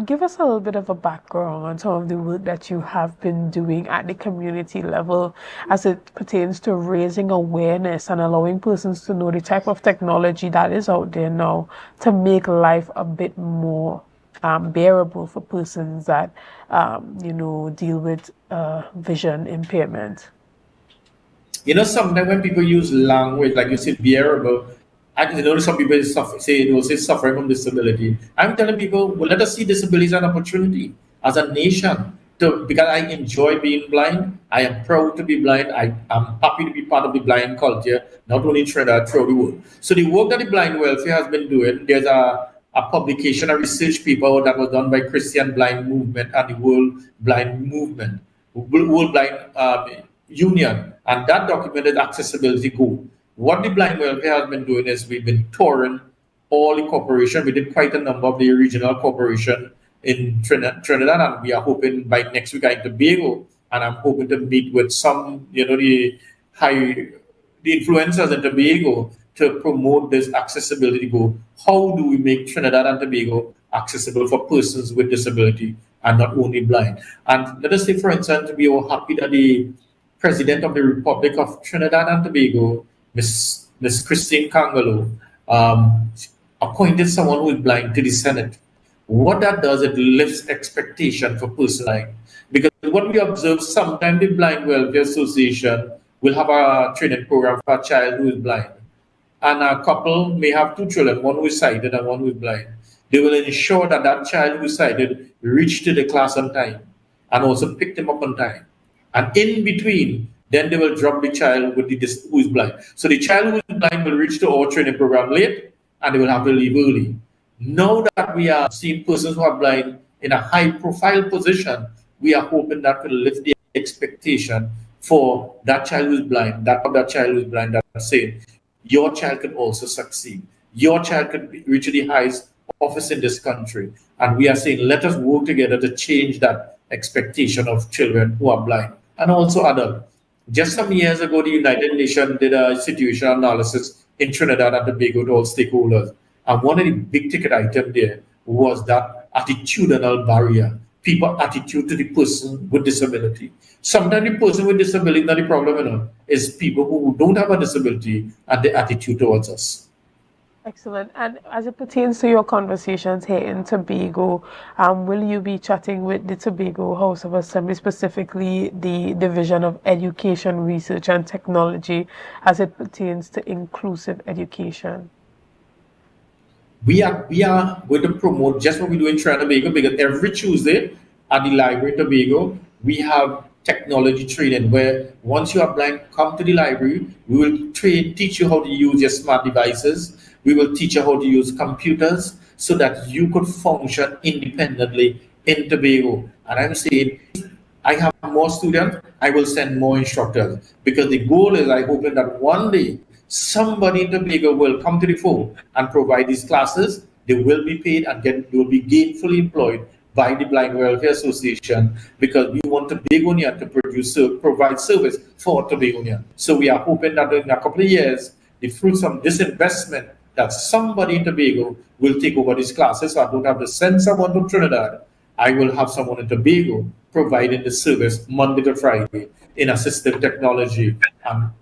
S4: give us a little bit of a background on some of the work that you have been doing at the community level as it pertains to raising awareness and allowing persons to know the type of technology that is out there now to make life a bit more bearable for persons that, deal with vision impairment.
S24: Sometimes when people use language, like you said, bearable, some people say suffering from disability. I'm telling people, well, let us see disability as an opportunity as a nation. Because I enjoy being blind, I am proud to be blind. I am happy to be part of the blind culture, not only in Trinidad, throughout the world. So the work that the Blind Welfare has been doing, there's a publication, a research paper that was done by Christian Blind Movement and the World Blind Movement, World Blind Union, and that documented accessibility goal. What the Blind Welfare has been doing is we've been touring all the corporations. We did quite a number of the regional corporations in Trinidad, and we are hoping by next week in Tobago, and I'm hoping to meet with some, the influencers in Tobago to promote this accessibility goal. How do we make Trinidad and Tobago accessible for persons with disability and not only blind? And let us say, for instance, we are happy that the President of the Republic of Trinidad and Tobago, Miss Christine Kangalo, appointed someone who is blind to the Senate. What that does, it lifts expectation for persons blind. Because what we observe, sometimes the Blind Welfare Association will have a training program for a child who is blind. And a couple may have two children, one who is sighted and one who is blind. They will ensure that that child who is sighted reach to the class on time and also pick them up on time. And in between, then they will drop the child with who is blind. So the child who is blind will reach to our training program late, and they will have to leave early. Now that we are seeing persons who are blind in a high-profile position, we are hoping that will lift the expectation for that child who is blind, that child who is blind, that saying, your child can also succeed. Your child can reach the highest office in this country. And we are saying, let us work together to change that expectation of children who are blind and also adults. Just some years ago, the United Nations did a situational analysis in Trinidad and Tobago to all stakeholders. And one of the big ticket items there was that attitudinal barrier, people's attitude to the person with disability. Sometimes the person with disability, not the problem, is people who don't have a disability and their attitude towards us.
S4: Excellent. And as it pertains to your conversations here in Tobago, will you be chatting with the Tobago House of Assembly, specifically the Division of Education, Research and Technology, as it pertains to inclusive education?
S24: We are going to promote just what we do in Trinidad and Tobago, because every Tuesday at the library in Tobago, we have technology training where once you are blind, come to the library. We will teach you how to use your smart devices. We will teach you how to use computers so that you could function independently in Tobago. And I'm saying, I have more students, I will send more instructors, because the goal is, I hope that one day somebody in Tobago will come to the fore and provide these classes. They will be paid and they will be gainfully employed by the Blind Welfare Association, because we want Tobagonian to provide service for Tobagonian. So we are hoping that in a couple of years, the fruits of this investment, that somebody in Tobago will take over these classes. So I don't have to send someone to Trinidad. I will have someone in Tobago providing the service Monday to Friday in assistive technology.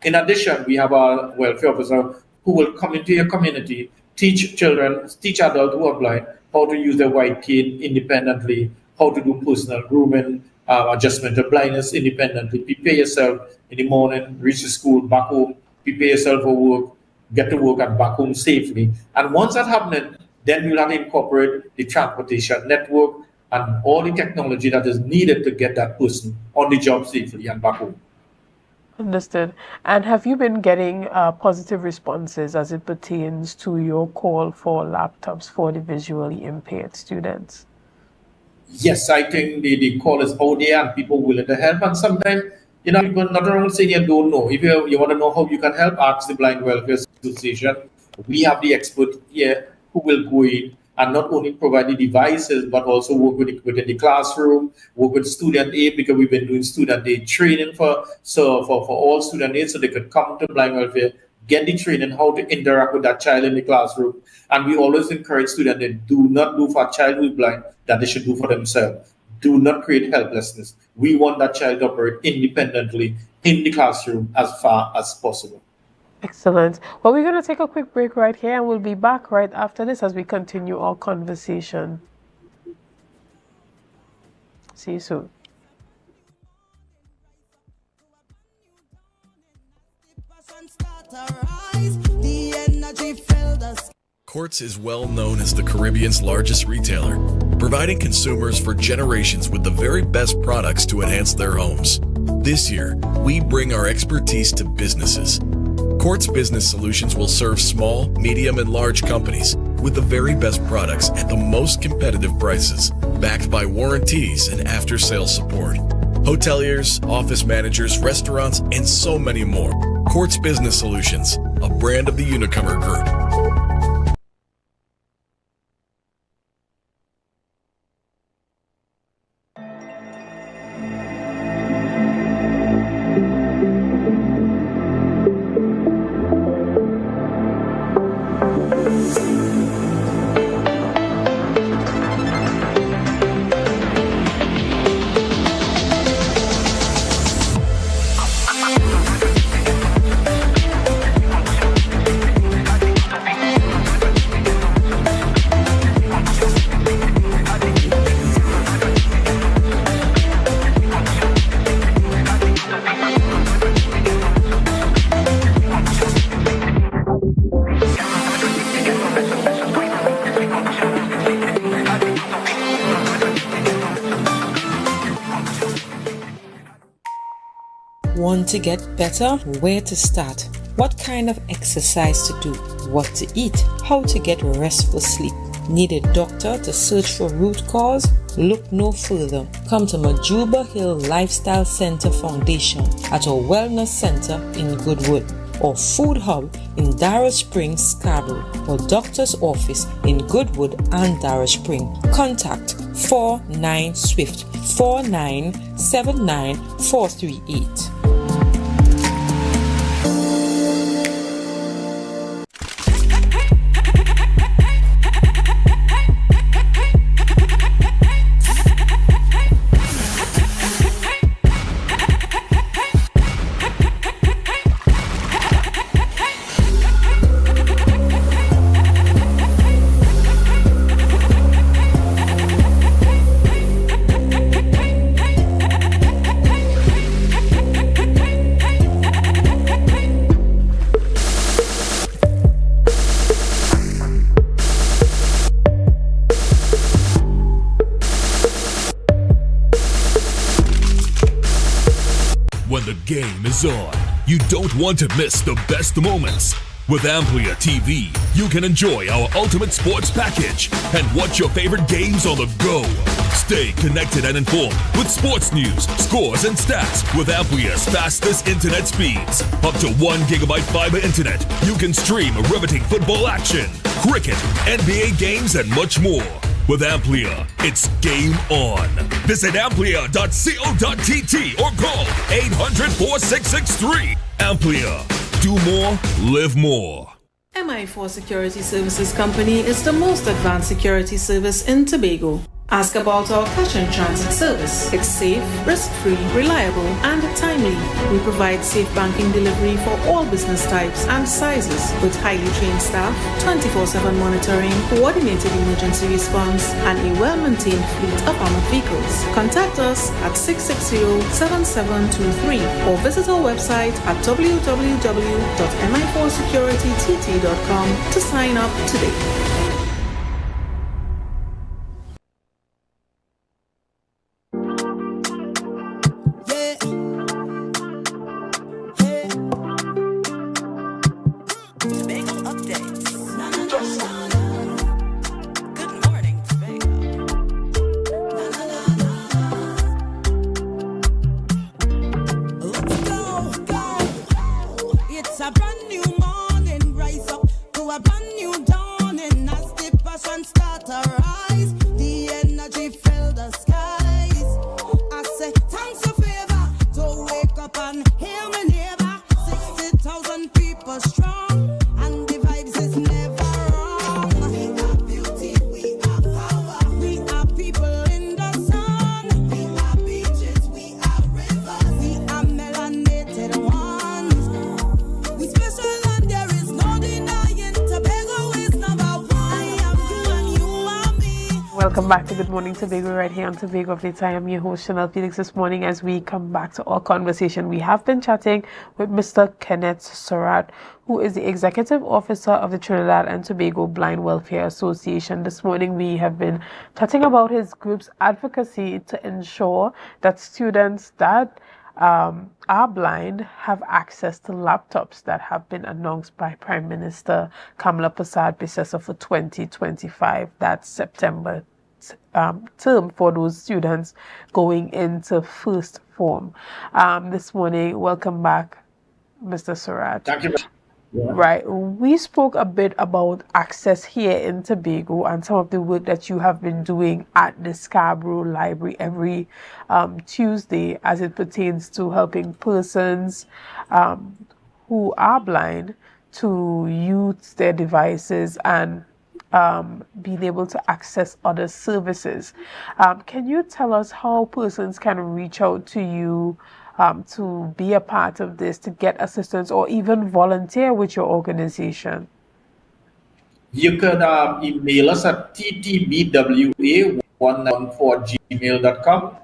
S24: In addition, we have our welfare officer who will come into your community, teach children, teach adults who are blind how to use their white cane independently, how to do personal grooming, adjustment of blindness independently. Prepare yourself in the morning, reach the school, back home, prepare yourself for work, get to work and back home safely. And once that's happening, then we'll have to incorporate the transportation network and all the technology that is needed to get that person on the job safely and back home.
S4: Understood. And have you been getting positive responses as it pertains to your call for laptops for the visually impaired students?
S24: Yes, I think the call is out there and people willing to help. And sometimes, people not around saying you don't know. If you want to know how you can help, ask the Blind Welfare Association. We have the expert here who will go in and not only provide the devices, but also work within the classroom, work with student aid, because we've been doing student aid training for all student aid, so they could come to Blind Welfare, get the training how to interact with that child in the classroom. And we always encourage students that do not do for a child who is blind that they should do for themselves. Do not create helplessness. We want that child to operate independently in the classroom as far as possible.
S4: Excellent. Well, we're going to take a quick break right here, and we'll be back right after this as we continue our conversation. See you soon.
S6: Quartz is well known as the Caribbean's largest retailer, providing consumers for generations with the very best products to enhance their homes. This year, we bring our expertise to businesses. Quartz Business Solutions will serve small, medium, and large companies with the very best products at the most competitive prices, backed by warranties and after-sales support. Hoteliers, office managers, restaurants, and so many more. Quartz Business Solutions, a brand of the Unicomer Group.
S11: Want to get better? Where to start? What kind of exercise to do? What to eat? How to get restful sleep? Need a doctor to search for root cause? Look no further. Come to Majuba Hill Lifestyle Center Foundation at our Wellness Center in Goodwood, or Food Hub in Darrow Springs, Scarborough, or Doctor's Office in Goodwood and Darrow Springs. Contact 49 Swift 4979 438.
S6: game is on. You don't want to miss the best moments. With AMPLIA TV, you can enjoy our ultimate sports package and watch your favorite games on the go. Stay connected and informed with sports news, scores, and stats with AMPLIA's fastest internet speeds. Up to 1 gigabyte fiber internet, you can stream riveting football action, cricket, NBA games, and much more. With AMPLIA, it's game on. Visit amplia.co.tt or call 800-4663. AMPLIA. Do more, live more.
S13: MI4 Security Services Company is the most advanced security service in Tobago. Ask about our cash and transit service. It's safe, risk-free, reliable, and timely. We provide safe banking delivery for all business types and sizes with highly trained staff, 24/7 monitoring, coordinated emergency response, and a well-maintained fleet of armored vehicles. Contact us at 660-7723 or visit our website at www.mi4securitytt.com to sign up today.
S4: Welcome back to Good Morning Tobago right here on Tobago Updates. I am your host Chanel Felix this morning. As we come back to our conversation, we have been chatting with Mr. Kenneth Surratt, who is the Executive Officer of the Trinidad and Tobago Blind Welfare Association. This morning we have been chatting about his group's advocacy to ensure that students that are blind have access to laptops that have been announced by Prime Minister Kamala Persad-Bissessar for 2025. That's September term for those students going into first form. This morning, welcome back, Mr. Surratt.
S24: Thank you. Yeah.
S4: Right. We spoke a bit about access here in Tobago and some of the work that you have been doing at the Scarborough Library every Tuesday as it pertains to helping persons who are blind to use their devices and being able to access other services. Can you tell us how persons can reach out to you to be a part of this, to get assistance, or even volunteer with your organization?
S24: You can email us at ttbwa1914@gmail.com,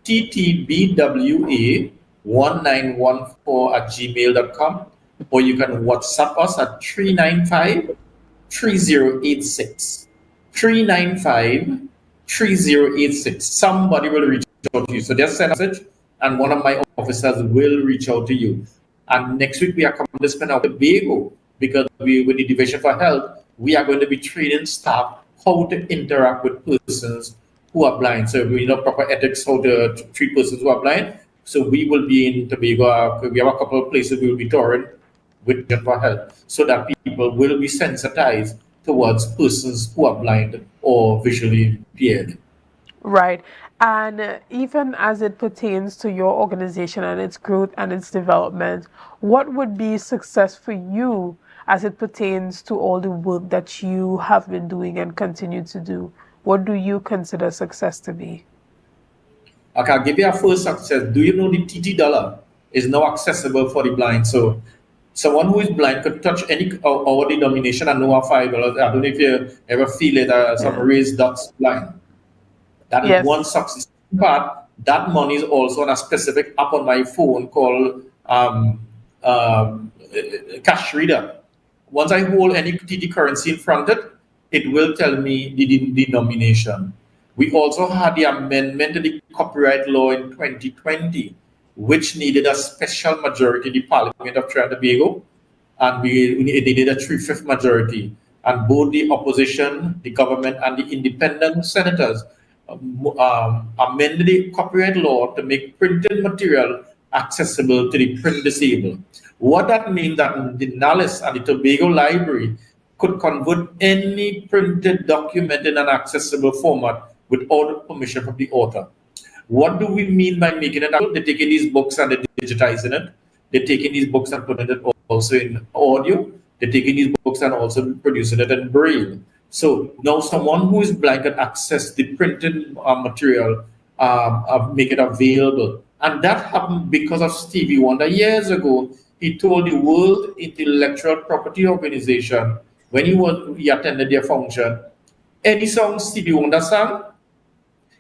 S24: ttbwa1914@gmail.com, or you can WhatsApp us at 395-3086. 395-3086. Somebody will reach out to you. So just send a message and one of my officers will reach out to you. And next week we are coming to spend out Tobago because with the Division for Health, we are going to be training staff how to interact with persons who are blind. So we know proper ethics, how to treat persons who are blind. So we will be in Tobago. We have a couple of places we will be touring with Division for Health so that people will be sensitized towards persons who are blind or visually impaired.
S4: Right. And even as it pertains to your organization and its growth and its development, what would be success for you as it pertains to all the work that you have been doing and continue to do? What do you consider success to be?
S24: Okay, I'll give you a first success. Do you know the TT dollar is now accessible for the blind? So someone who is blind could touch any our denomination and know our $5. I don't know if you ever feel it, some raised dots blind. That is one success. But that money is also on a specific app on my phone called Cash Reader. Once I hold any TT currency in front of it, it will tell me the denomination. We also had the amendment to the copyright law in 2020, which needed a special majority in the Parliament of Trinidad and Tobago, and we needed a 3/5 majority. And both the opposition, the government, and the independent senators amended the copyright law to make printed material accessible to the print disabled. What that means that the Nallis and the Tobago Library could convert any printed document in an accessible format without permission from the author. What do we mean by making it? They're taking these books and they're digitizing it. They're taking these books and putting it also in audio. They're taking these books and also producing it in braille. So now someone who is blind can access the printed material, make it available. And that happened because of Stevie Wonder years ago. He told the World Intellectual Property Organization, when he attended their function, any song Stevie Wonder sang,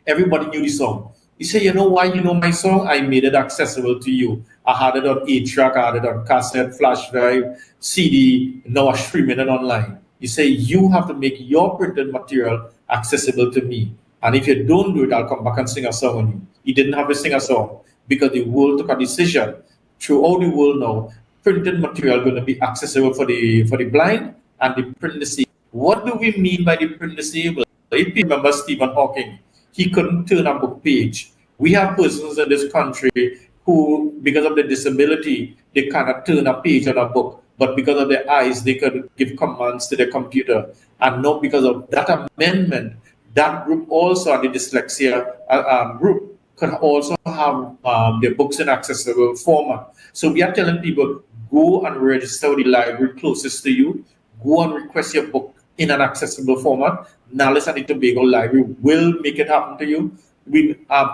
S24: everybody knew the song. He said, you know why you know my song? I made it accessible to you. I had it on 8-track, I had it on cassette, flash drive, CD, now I'm streaming it online. He said, you have to make your printed material accessible to me. And if you don't do it, I'll come back and sing a song on you. He didn't have to sing a song because the world took a decision. Throughout the world now, printed material going to be accessible for the blind and the print disabled. What do we mean by the print disabled? If you remember Stephen Hawking, he couldn't turn a book page. We have persons in this country who, because of their disability, they cannot turn a page on a book. But because of their eyes, they could give commands to their computer. And not because of that amendment, that group also, the dyslexia group, could also have their books in accessible format. So we are telling people, go and register with the library closest to you. Go and request your book in an accessible format. Nallis and the Tobago Library will make it happen to you.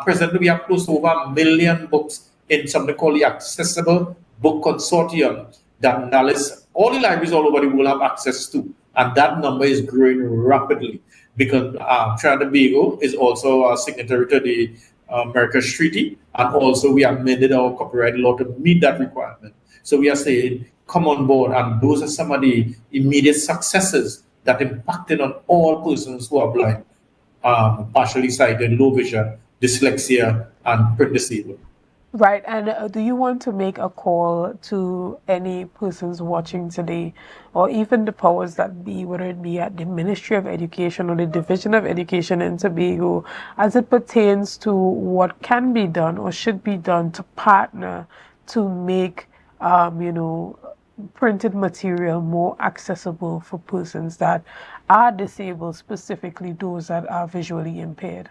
S24: Presently, we have close to over 1 million books in something called the Accessible Book Consortium that Nallis, all the libraries all over the world have access to. And that number is growing rapidly because Trinidad and Tobago is also a signatory to the Marrakesh Treaty, and also we amended our copyright law to meet that requirement. So we are saying, come on board, and those are some of the immediate successes that impacted on all persons who are blind, partially sighted, low vision, dyslexia, and print disabled.
S4: Right, and do you want to make a call to any persons watching today, or even the powers that be, whether it be at the Ministry of Education or the Division of Education in Tobago, as it pertains to what can be done or should be done to partner to make, printed material more accessible for persons that are disabled, specifically those that are visually impaired?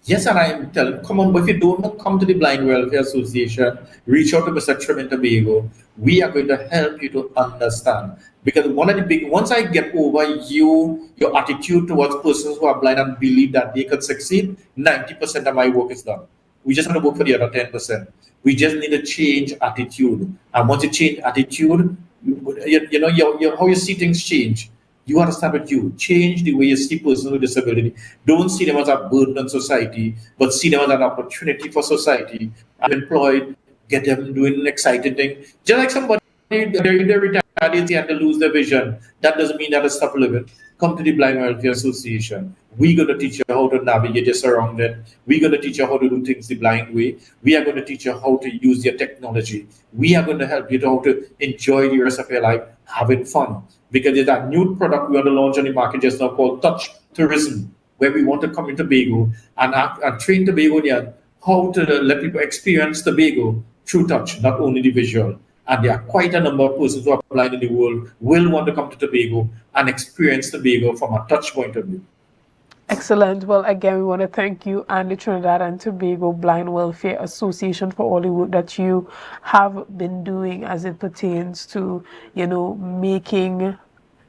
S24: Yes, and I'm telling, come on, but if you don't come to the Blind Welfare Association, reach out to Mr. Trim in Tobago. We are going to help you to understand. Because once I get over your attitude towards persons who are blind and believe that they could succeed, 90% of my work is done. We just have to work for the other 10%. We just need to change attitude. And once you change attitude, how you see things change. You have to start with you. Change the way you see persons with disability. Don't see them as a burden on society, but see them as an opportunity for society. I'm employed, get them doing an exciting thing. Just like somebody, they're retired and they lose their vision. That doesn't mean that they stop living. Come to the Blind Welfare Association. We're going to teach you how to navigate your surrounding. We're going to teach you how to do things the blind way. We are going to teach you how to use your technology. We are going to help you to how to enjoy the rest of your life having fun. Because there's a new product we want to launch on the market just now called Touch Tourism, where we want to come in Tobago and train Tobagonians how to let people experience Tobago through touch, not only the visual. And there are quite a number of persons who are blind in the world will want to come to Tobago and experience Tobago from a touch point of view.
S4: Excellent. Well, again, we want to thank you and the Trinidad and Tobago Blind Welfare Association for all the work that you have been doing as it pertains to, making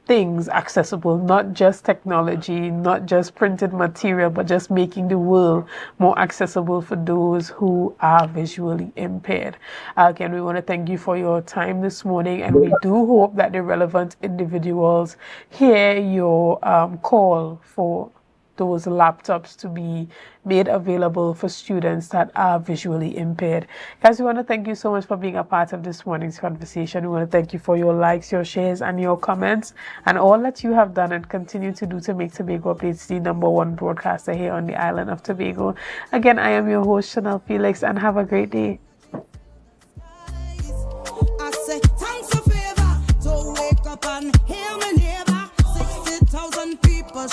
S4: things accessible, not just technology, not just printed material, but just making the world more accessible for those who are visually impaired. Again, we want to thank you for your time this morning, and we do hope that the relevant individuals hear your call for those laptops to be made available for students that are visually impaired. Guys, we want to thank you so much for being a part of this morning's conversation. We want to thank you for your likes, your shares, and your comments, and all that you have done and continue to do to make Tobago Updates the #1 broadcaster here on the island of Tobago. Again, I am your host, Chanel Felix, and have a great day.
S8: I say thanks a favor to wake up and hear me neighbor. 60,000 people